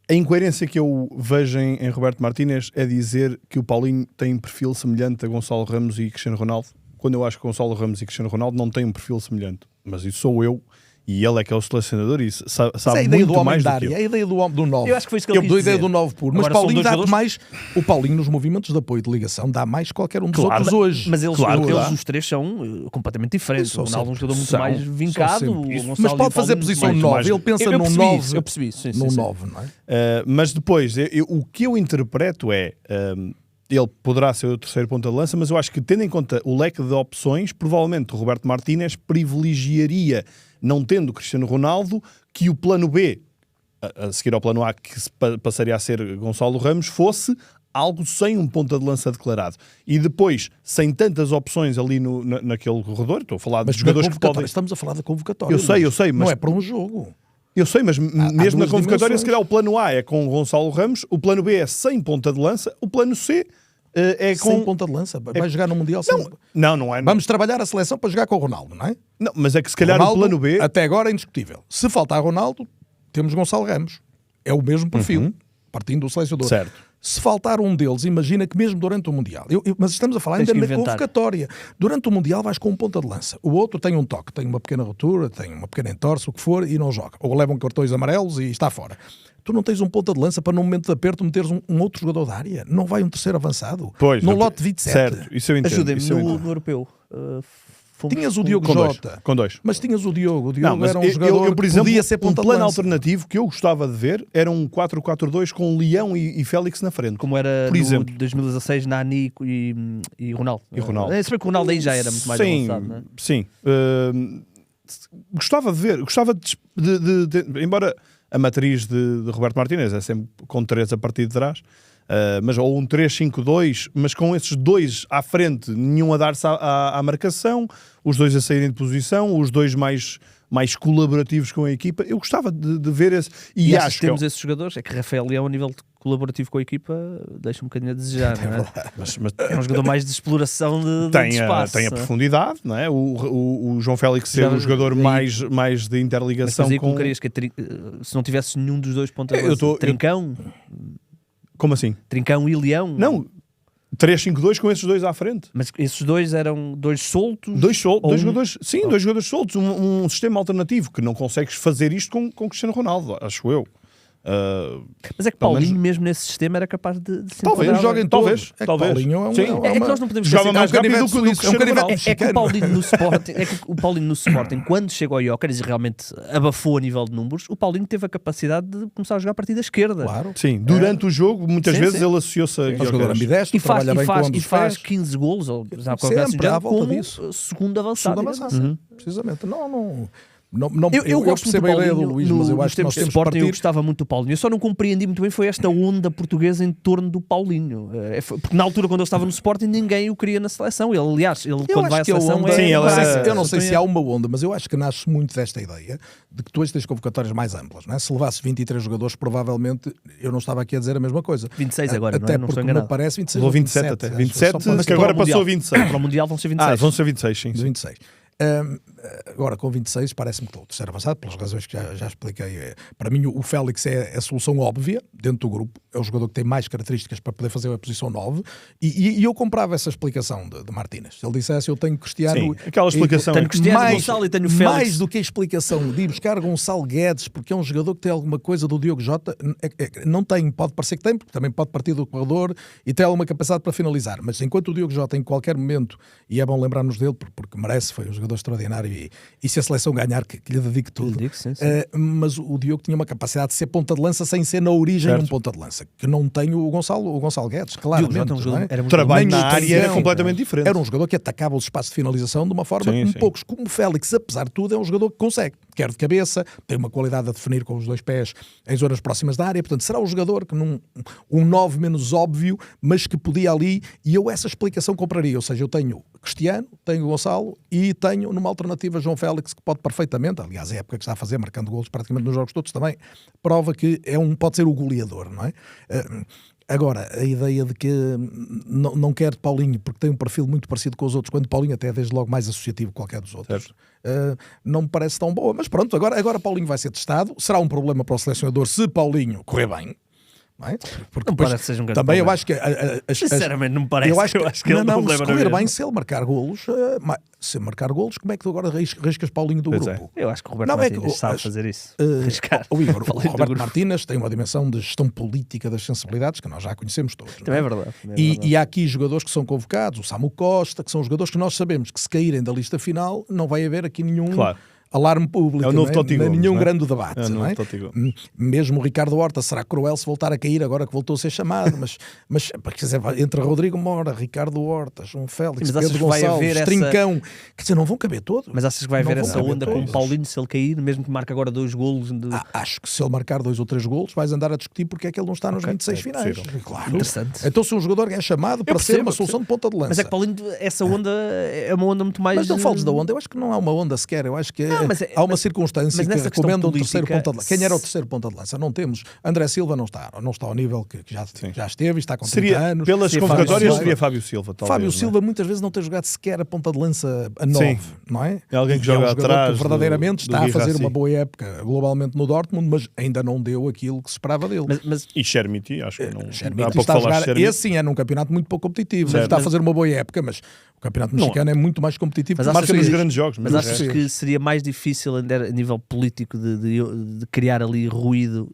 a incoerência que eu vejo em Roberto Martínez é dizer que o Paulinho tem perfil semelhante a Gonçalo Ramos e Cristiano Ronaldo, quando eu acho que Gonçalo Ramos e Cristiano Ronaldo não têm um perfil semelhante, mas isso sou eu. E ele é que é o selecionador e sabe a ideia muito mais do que eu. É a ideia do 9. Eu acho que foi isso que ele quis dizer. A ideia do 9 puro. Mas Paulinho dá-te mais... O Paulinho nos movimentos de apoio de ligação dá mais qualquer um dos outros hoje. Mas eles os três são completamente diferentes. O Ronaldo é um jogador muito mais vincado. Mas pode fazer posição 9. Ele pensa num 9. Eu percebi isso. Num 9, não é? Mas depois, o que eu interpreto é... ele poderá ser o terceiro ponta de lança, mas eu acho que, tendo em conta o leque de opções, provavelmente o Roberto Martínez privilegiaria, não tendo Cristiano Ronaldo, que o plano B, a seguir ao plano A, que passaria a ser Gonçalo Ramos, fosse algo sem um ponta de lança declarado. E depois, sem tantas opções ali naquele corredor, estou a falar de jogadores que podem... Estamos a falar da convocatória. Eu sei, mas... Não é para um jogo. Eu sei, mas mesmo na convocatória, se calhar o plano A é com Gonçalo Ramos, o plano B é sem ponta de lança, o plano C é com... Sem ponta de lança? Vai jogar no Mundial sem... Não é. Vamos trabalhar a seleção para jogar com o Ronaldo, não é? Não, mas é que se calhar Ronaldo, o plano B... Até agora é indiscutível. Se faltar Ronaldo, temos Gonçalo Ramos. É o mesmo perfil, partindo do selecionador. Certo. Se faltar um deles, imagina que mesmo durante o Mundial, mas estamos a falar ainda na convocatória, durante o Mundial vais com um ponta de lança, o outro tem um toque, tem uma pequena ruptura, tem uma pequena entorse, o que for, e não joga. Ou levam cartões amarelos e está fora. Tu não tens um ponta de lança para num momento de aperto meteres um outro jogador da área? Não vai um terceiro avançado? Pois, no lote 27. Certo, isso eu entendo. Ajudem-me no europeu. Tinhas o Diogo Jota. Com dois. Mas tinhas o Diogo. O Diogo era um jogador por exemplo, que podia ser ponta de lança. Um plano alternativo que eu gostava de ver era um 4-4-2 com Leão e Félix na frente. Como era no 2016, Nani e Ronaldo. E Ronaldo. Se bem que o Ronaldo aí já era muito mais avançado, não é? Sim. Gostava de ver. Gostava de embora a matriz de Roberto Martínez é sempre com 3 a partir de trás, mas ou um 3-5-2, mas com esses 2 à frente, nenhum a dar-se à marcação, os 2 a saírem de posição, os 2 mais colaborativos com a equipa. Eu gostava de ver esse. E acho que temos esses jogadores. É que Rafael Leão, a nível colaborativo com a equipa, deixa um bocadinho a desejar, não é? Mas é um jogador mais de exploração de espaço. Tem a profundidade, não é? O João Félix ser o jogador mais de interligação. Mas colocarias que se não tivesse nenhum dos 2 pontas de lança, Trincão? Como assim? Trincão e Leão? Não. 3-5-2 com esses 2 à frente. Mas esses 2 eram 2 soltos? 2 jogadores, sim, 2 jogadores soltos. Um sistema alternativo que não consegues fazer isto com Cristiano Ronaldo, acho eu. Mas é que Pelo Paulinho, menos- mesmo nesse sistema, era capaz de se Talvez enquadrar. joguem talvez. É que Paulinho é um- Sim. É que nós não podemos Joga esquecer- mais é um rápido do canivete que o suíço, é um Cristiano canivete- Ronaldo. É que o Paulinho no Sporting, o Paulinho no Sporting, quando chegou ao Jóqueres e realmente abafou a nível de números, o Paulinho teve a capacidade de começar a jogar a partir da esquerda. Claro. Sim, durante o jogo, muitas Sim, vezes sim. ele associou-se a É um jogador Gyökeres. ambidestro, E faz, trabalha bem com ambos e os faz pés. 15 golos, ou já qualquer Sempre assim, já à volta como disso. segundo avançado. Segundo digamos avançado. assim. Precisamente. Não, Eu gosto muito percebo do a ideia do Paulinho Luís, mas eu nos acho que nós tempos de temos que Sporting. Eu partir. gostava muito do Paulinho. Eu só não compreendi muito bem foi esta onda portuguesa em torno do Paulinho. Porque na altura, quando ele estava no Sporting, ninguém o queria na seleção. Ele, aliás, Eu quando vai à acho que a seleção onda, Sim, ele eu era- não sei se há uma onda, mas eu acho que nasce muito desta ideia de que tu hoje tens convocatórias mais amplas. Não é? Se levasse 23 jogadores, provavelmente eu não estava aqui a dizer a mesma coisa. 26 agora, Até não é? Não porque estou me enganado. parece 26 Levou ou 27 até. acho, 27, só para- que agora para o passou a Mundial. 26. Para o Mundial vão ser 26. Vão ser 26, sim. de 26. Agora, com 26, parece-me que o terceiro avançado, pelas razões que já expliquei, para mim o Félix é a solução óbvia dentro do grupo, é o jogador que tem mais características para poder fazer a posição 9, e eu comprava essa explicação de Martínez. Se ele dissesse, eu tenho Cristiano... Sim, aquela explicação Tenho é Cristiano, mais- Gonçalo e tenho Félix. Mais do que a explicação de ir buscar Gonçalo Guedes, porque é um jogador que tem alguma coisa do Diogo Jota, não tem, pode parecer que tem, porque também pode partir do corredor e tem alguma capacidade para finalizar, mas enquanto o Diogo Jota em qualquer momento, e é bom lembrarmos dele, porque merece, foi um jogador extraordinário, e se a seleção ganhar, que lhe dedique tudo. Digo, sim, sim. Mas o Diogo tinha uma capacidade de ser ponta de lança sem ser na origem Certo. um ponta de lança, que não tem o Gonçalo Guedes, Diogo claramente. Jota é um jogador- não é? era um O trabalho Nem na o área era Tenzão, completamente diferente. Era um jogador que atacava os espaços de finalização de uma forma Sim, como sim. poucos. Como o Félix, apesar de tudo, é um jogador que consegue. Quer de cabeça, tem uma qualidade a definir com os dois pés em zonas próximas da área. Portanto, será o jogador que um 9 menos óbvio, mas que podia ali, e eu essa explicação compraria. Ou seja, eu tenho Cristiano, tenho Gonçalo e tenho numa alternativa João Félix, que pode perfeitamente, aliás, é a época que está a fazer, marcando golos praticamente nos jogos todos também, prova que pode ser o goleador, não é? Agora, a ideia de que não quer Paulinho, porque tem um perfil muito parecido com os outros, quando Paulinho até é desde logo mais associativo que qualquer dos outros, não me parece tão boa. Mas pronto, agora Paulinho vai ser testado. Será um problema para o selecionador se Paulinho correr bem. Não é? Porque Não depois, parece que seja um grande também eu problema. acho que Sinceramente, não me parece. eu acho que ele não, leva se na correr mesma. bem, se ele marcar golos, se marcar golos, como é que tu agora riscas Paulinho do Pois grupo? Eu acho que o Roberto Não, é que Martínez o- sabe as- fazer isso. Uh, Arriscar. o Igor, o Falei do Roberto grupo. Martínez tem uma dimensão de gestão política das sensibilidades que nós já conhecemos todos. Também é não verdade. também é verdade. E há aqui jogadores que são convocados, o Samu Costa, que são jogadores que nós sabemos que se caírem da lista final não vai haver aqui nenhum Claro. alarme público, É o novo não Totti Gomes, nenhum não é? grande debate. É o não novo é? Totti Gomes. Mesmo o Ricardo Horta será cruel se voltar a cair agora que voltou a ser chamado, mas quer dizer, entre Rodrigo Mora, Ricardo Horta, João Félix, Sim, mas achas Pedro que vai Gonçalves, haver essa- Trincão, quer dizer, não vão caber todos. Mas achas que vai Não haver vão essa caber onda com o todos. Paulinho se ele cair, mesmo que marque agora 2 golos? Acho que se ele marcar 2 ou 3 golos, vais andar a discutir porque é que ele não está nos 26 é finais. possível. Claro. Interessante. Então, se um jogador é chamado para ser percebo, uma solução de ponta de lança. Mas é que Paulinho, essa onda é uma onda muito mais. Mas não fales da onda, eu acho que não há uma onda sequer, eu acho que Não, mas há uma circunstância mas que nessa questão recomenda um terceiro política, ponta de lança. Quem era o terceiro ponta de lança? Não temos. André Silva não está ao nível que já esteve e está com 30 Seria, anos. pelas Seria convocatórias, Fábio seria Fábio Silva. Talvez, Fábio não é? Silva muitas vezes não tem jogado sequer a ponta de lança a 9, não é? É alguém que E joga um jogador atrás que verdadeiramente do está a Guirassi. fazer uma boa época globalmente no Dortmund, mas ainda não deu aquilo que se esperava dele. Mas E Chermiti, acho que não. Chermiti Há pouco está a falaste jogar, de Chermiti. esse sim é num campeonato muito pouco competitivo, Certo. está a fazer uma boa época, mas o campeonato mexicano é muito mais competitivo. Mas que o achas Marca nos que- grandes jogos. Mas mas achas é. que seria mais difícil a nível político de criar ali ruído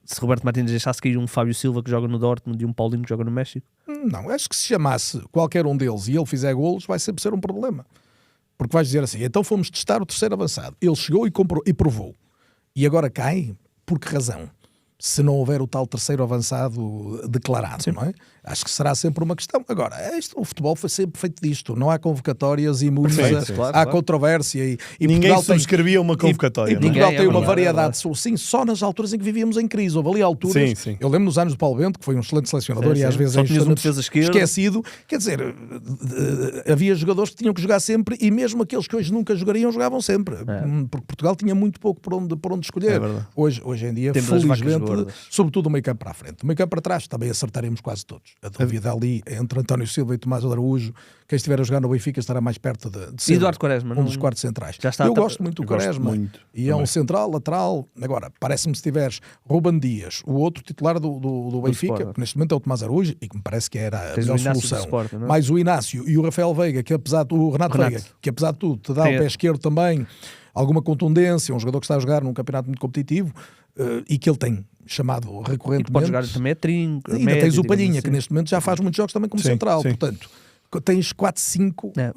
se Roberto Martínez deixasse cair um Fábio Silva que joga no Dortmund e um Paulinho que joga no México? Não, acho que se chamasse qualquer um deles e ele fizer golos, vai sempre ser um problema. Porque vais dizer assim, então fomos testar o terceiro avançado. Ele chegou e comprou e provou. E agora cai? Por que razão? Se não houver o tal terceiro avançado declarado, não é? Acho que será sempre uma questão. Agora, o futebol foi sempre feito disto. Não há convocatórias imunes, Perfeito, claro, há claro. controvérsia. E Ninguém Portugal tem- subscrevia uma convocatória. E não é? Portugal Ninguém, tem é uma verdade, é variedade verdade. de soluções, só nas alturas em que vivíamos em crise. Houve ali alturas. Sim, sim. Eu lembro nos anos do Paulo Bento, que foi um excelente selecionador Sim, e às sim. vezes Só é tinhas um injustamente defesa esquerdo. esquecido. Quer dizer, havia jogadores que tinham que jogar sempre e mesmo aqueles que hoje nunca jogariam jogavam sempre. Porque Portugal tinha muito pouco por onde escolher. É verdade. Hoje em dia, Temos as vacas felizmente, gordas. sobretudo o meio campo para a frente. O meio campo para trás também acertaremos quase todos. A dúvida ali entre António Silva e Tomás Araújo, quem estiver a jogar no Benfica estará mais perto de ser Eduardo Quaresma, um não- dos quartos centrais. Já está Eu a gosto muito do eu gosto Quaresma. muito E é um também. central, lateral. Agora, parece-me se tiveres Ruben Dias, o outro titular do Benfica, Sporting. que neste momento é o Tomás Araújo, e que me parece que era a Tens o melhor Inácio do solução. Sporting, não é? Mais o Inácio e o Rafael Veiga, que apesar do Renato Renato. Veiga, que apesar de tudo te dá Tem- o pé esquerdo também. alguma contundência, um jogador que está a jogar num campeonato muito competitivo e que ele tem chamado E que recorrentemente. pode jogar também a trinco. Ainda tens o Palhinha, que neste momento já faz muitos jogos também como Sim, central. sim. Portanto, tens 4, 5. É.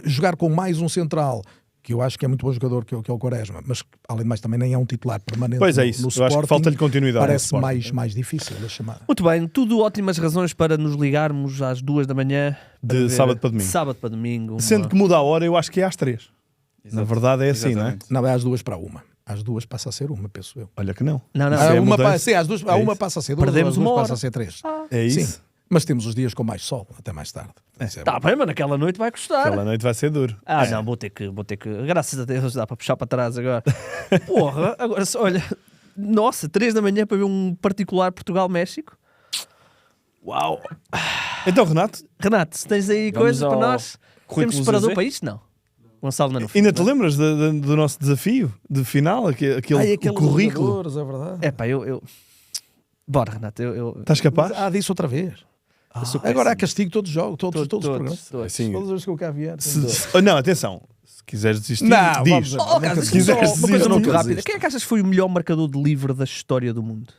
Jogar com mais um central, que eu acho que é muito bom jogador, que é o Quaresma, mas além de mais também nem é um titular permanente. Pois é no isso. Eu Sporting. acho que falta-lhe continuidade. Parece no Sporting. mais difícil a chamada. Muito bem, tudo ótimas razões para nos ligarmos às 2 da manhã. para De ver- sábado para domingo. De sábado para domingo. Sendo que muda a hora, eu acho que é às 3. Na verdade é assim, não é? Exatamente. Não, é às 2 para 1. Às 2 passa a ser 1, penso eu. Olha que não. Não, não. Isso é Uma mudança. sim, às 2, É uma isso. passa a ser 2, Perdemos às 2 uma passa hora. a ser 3. É isso. Sim, mas temos os dias com mais sol, até mais tarde. Isso é Tá bem, mas naquela noite vai custar. Aquela noite vai ser duro. Não, vou ter que. Graças a Deus dá para puxar para trás agora. Porra, agora olha. Nossa, 3 da manhã para ver um particular Portugal-México. Uau! Então, Renato, Renato, se tens aí Vamos coisas para ao nós, currículo temos separador ZZ? para isto? Não. Gonçalo não. ainda te lembras do nosso desafio de final? Aquele currículo? É verdade. É pá, eu. Bora, Renato. Eu... Estás capaz? Disso outra vez. eu sou Agora há péssimo. castigo todos os jogos, todos os programas. todos. Assim, Todas as vezes que eu cá vier. não, atenção. Se quiseres desistir, Não, vamos diz. a- Oh, Carlos, Se quiseres só uma coisa desistir, muito não rápida. desisto. Quem é que achas que foi o melhor marcador de livre da história do mundo?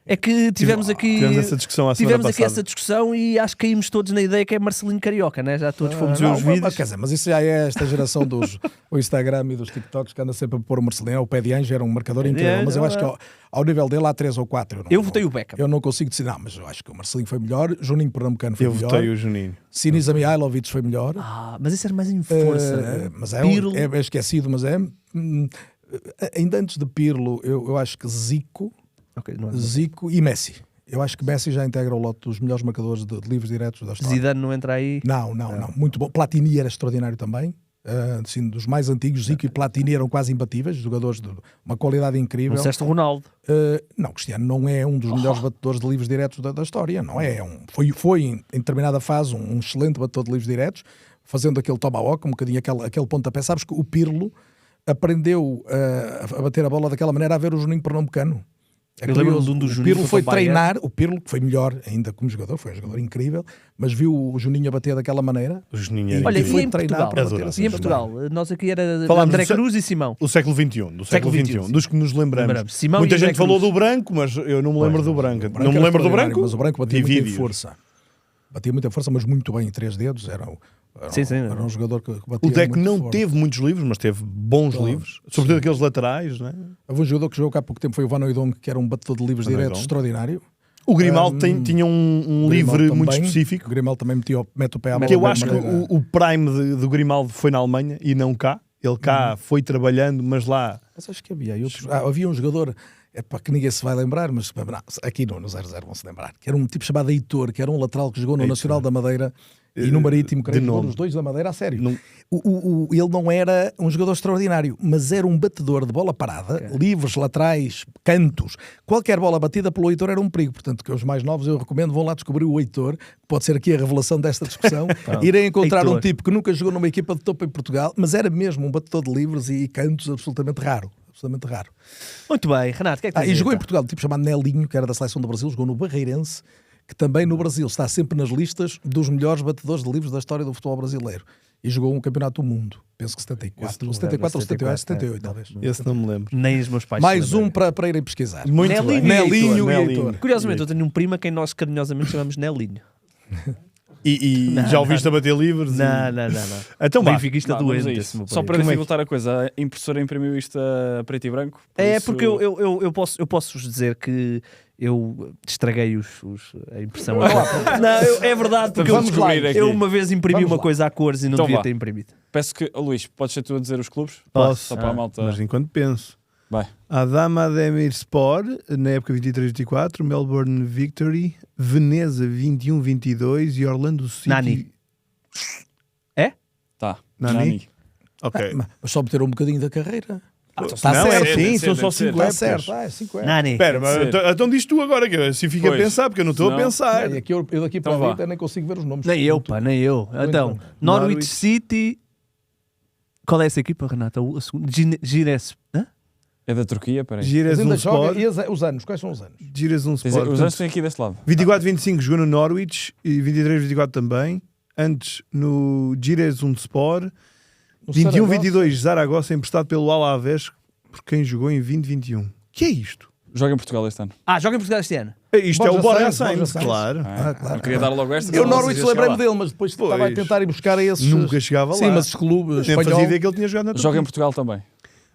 É que tivemos aqui. Tivemos essa discussão à semana Tivemos aqui passada. essa discussão e acho que caímos todos na ideia que é Marcelinho Carioca, né? Já todos fomos ver Não, os vídeos. mas, quer dizer, mas isso já é esta geração dos o Instagram e dos TikToks que anda sempre a pôr o Marcelinho. O pé de anjo era um marcador incrível, mas eu acho que ao nível dele há 3 ou 4. Eu votei o Beckham. Eu não consigo decidir, não, mas eu acho que o Marcelinho foi melhor, Juninho Pernambucano foi Eu melhor, votei o Juninho. Sinisa Mihailovic foi melhor. Mas isso era mais em força. né? Mas é, Pirlo. é esquecido, mas é. Ainda antes de Pirlo, eu acho que Zico e Messi. Eu acho que Messi já integra o lote dos melhores marcadores de livros diretos da história. Zidane não entra aí. Não. Muito bom. Platini era extraordinário também. Assim, dos mais antigos, Zico e Platini eram quase imbatíveis, jogadores de uma qualidade incrível. Não disseste Ronaldo. Não, Cristiano não é um dos melhores batedores de livros diretos da história, não é? Foi em determinada fase um excelente batedor de livros diretos, fazendo aquele tomahawk, um bocadinho aquele pontapé. Sabes que o Pirlo aprendeu a bater a bola daquela maneira a ver o Juninho Pernambucano. Eu lembro-me de um do O Juninho Pirlo foi contra o Bayern. treinar, o Pirlo que foi melhor ainda como jogador, foi um jogador incrível, mas viu o Juninho a bater daquela maneira. O Juninho era Olha, incrível. e em Portugal? para bater Adorava. assim E em também. Portugal? Nós aqui era Falámos André do- Cruz e Simão. O século XXI, do século Século XXI, XXI. dos que nos lembramos. Simão Muita e André gente falou Cruz. do branco, mas eu não me lembro do branco. O Não me era lembro do extraordinário, branco. mas o branco batia e muita vídeos. força. Batia muita força, mas muito bem, em 3 dedos. Era um jogador que batia O Deco muito não forte. teve muitos livros, mas teve bons livros, sobretudo aqueles laterais, não é? Houve um jogador que jogou cá há pouco tempo, foi o Van Oudonk, que era um batedor de livros Van diretos Hooijdonk. extraordinário. O Grimaldo tinha um O Grimaldo livro muito também. específico, O Grimaldo também mete o pé à bola. que eu de acho que maneira- o prime do Grimaldo foi na Alemanha e não cá. Ele cá foi trabalhando, mas lá... Mas acho que havia outros. Havia um jogador que ninguém se vai lembrar, mas não, aqui no 00 vão se lembrar, que era um tipo chamado Heitor, que era um lateral que jogou no Nacional da Madeira e no Marítimo, creio que jogou nome. nos dois da Madeira, a sério. Não- Ele não era um jogador extraordinário, mas era um batedor de bola parada, livres, laterais, cantos. Qualquer bola batida pelo Heitor era um perigo. Portanto, que os mais novos eu recomendo, vão lá descobrir o Heitor, que pode ser aqui a revelação desta discussão. Irem encontrar Heitor. um tipo que nunca jogou numa equipa de topo em Portugal, mas era mesmo um batedor de livres e cantos absolutamente raro. Absolutamente raro. Muito bem, Renato, o que é que tens E aí, jogou em então? Portugal, um tipo chamado Nelinho, que era da seleção do Brasil, jogou no Barreirense, que também no Brasil está sempre nas listas dos melhores batedores de livros da história do futebol brasileiro. E jogou um campeonato do mundo, penso que 74, ou 78, 78 talvez. Esse não me lembro. Nem os meus pais. Mais se um lembram. para irem pesquisar. Muito Nelinho bem. e Nelinho e Heitor. Heitor. Curiosamente, eu tenho um primo a quem nós carinhosamente chamamos Nelinho. E já o viste a bater livros? Não. Então vá. Benfiquista Vamos a doente. isso. esse meu Só primo. para Como é dificultar a coisa, a impressora imprimiu isto a preto e branco. É, isso- porque eu posso-vos dizer que eu estraguei a impressão. É verdade, porque Vamos descobrir aqui. eu uma vez imprimi Vamos uma lá. coisa a cores e não Então devia vá. ter imprimido. Peço que, Luís, podes ser tu a dizer os clubes? Posso. Só para a malta. Mas enquanto penso. Vai. Adama Demirspor, na época 23-24, Melbourne Victory, Veneza 21-22 e Orlando City. Nani. Tá. Nani? Ok. Mas só meter um bocadinho da carreira. Está Tá certo. é Deve sim, ser, são só deve ser. 5 Está épocas. certo, é 5 é. Nani. Espera, mas Deve ser. então diz tu agora, que assim fica Pois. a pensar, porque eu não estou a Não. pensar. E aqui eu daqui para Então a vá. vida nem consigo ver os nomes. Nem eu, pá, nem eu. Então, bem. Norwich Norwich. City. Qual é essa equipa, Renata? A segunda? Gires. Hã? É da Turquia, peraí. Mas Giras um ainda joga. Sport. E os anos? Quais são os anos? Giras um Quer dizer, Sport. os anos têm aqui deste lado. 24-25 jogou no Norwich e 23-24 também. Antes no Giresunspor No 21-22, Zaragoza emprestado pelo Alavés por quem jogou em 2021. Que é isto? Joga em Portugal este ano. Joga em Portugal este ano. Isto é o Borja Borja Sainz, Sainz, claro. Não queria dar logo esta. Eu mas Norwich ia chegar lembrei-me lá. dele, mas depois estava a tentar ir buscar a esses. Nunca chegava Sim, lá. mas esse clube Nem fazia espanhol. ideia que ele tinha jogado na Joga em Turquia. Portugal também.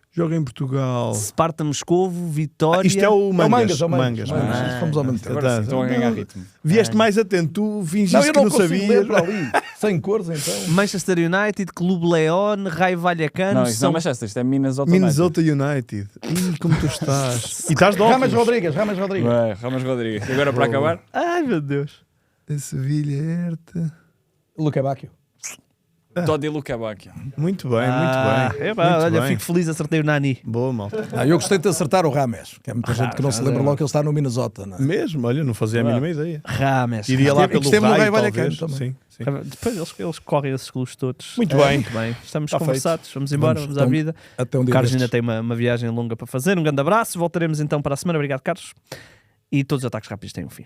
Joga em Portugal. Sparta Moscovo, Vitória. Isto é o Mangas. É o Mangas. Mangas. Fomos ao mesmo tempo. Agora sim, estão a ganhar ritmo. Vieste mais atento, tu fingiste Não, eu que não não consigo sabias. ler para ali. Sem cores, então. Manchester United, Clube León, Raio Vallecano. Não, isto não é Manchester, isto é Minnesota. Minnesota United. Ih, como tu estás. E estás de Ramas óculos. Rodrigues. Ramos Rodrigues. E agora para acabar? Ai, meu Deus. Sevilha, Herta. Luca Bacchio. Todi Lukabakia. Muito bem, muito bem. Olha, Muito bem. fico feliz, acertei o Nani. Boa, malta. Eu gostei de acertar o Rames, que há muita gente que não se lembra logo que ele está no Minnesota. Não é? Mesmo, olha, não fazia a mínima ideia. Rames. Iria lá E pelo esteve no raio, Raio Vallecano talvez. também. Sim, sim. Depois eles correm esses clubes todos. Muito bem. Muito bem. Estamos Está conversados. Vamos embora, vamos à então, vida. Até um O dia Carlos destes. ainda tem uma viagem longa para fazer. Um grande abraço. Voltaremos então para a semana. Obrigado, Carlos. E todos os ataques rápidos têm um fim.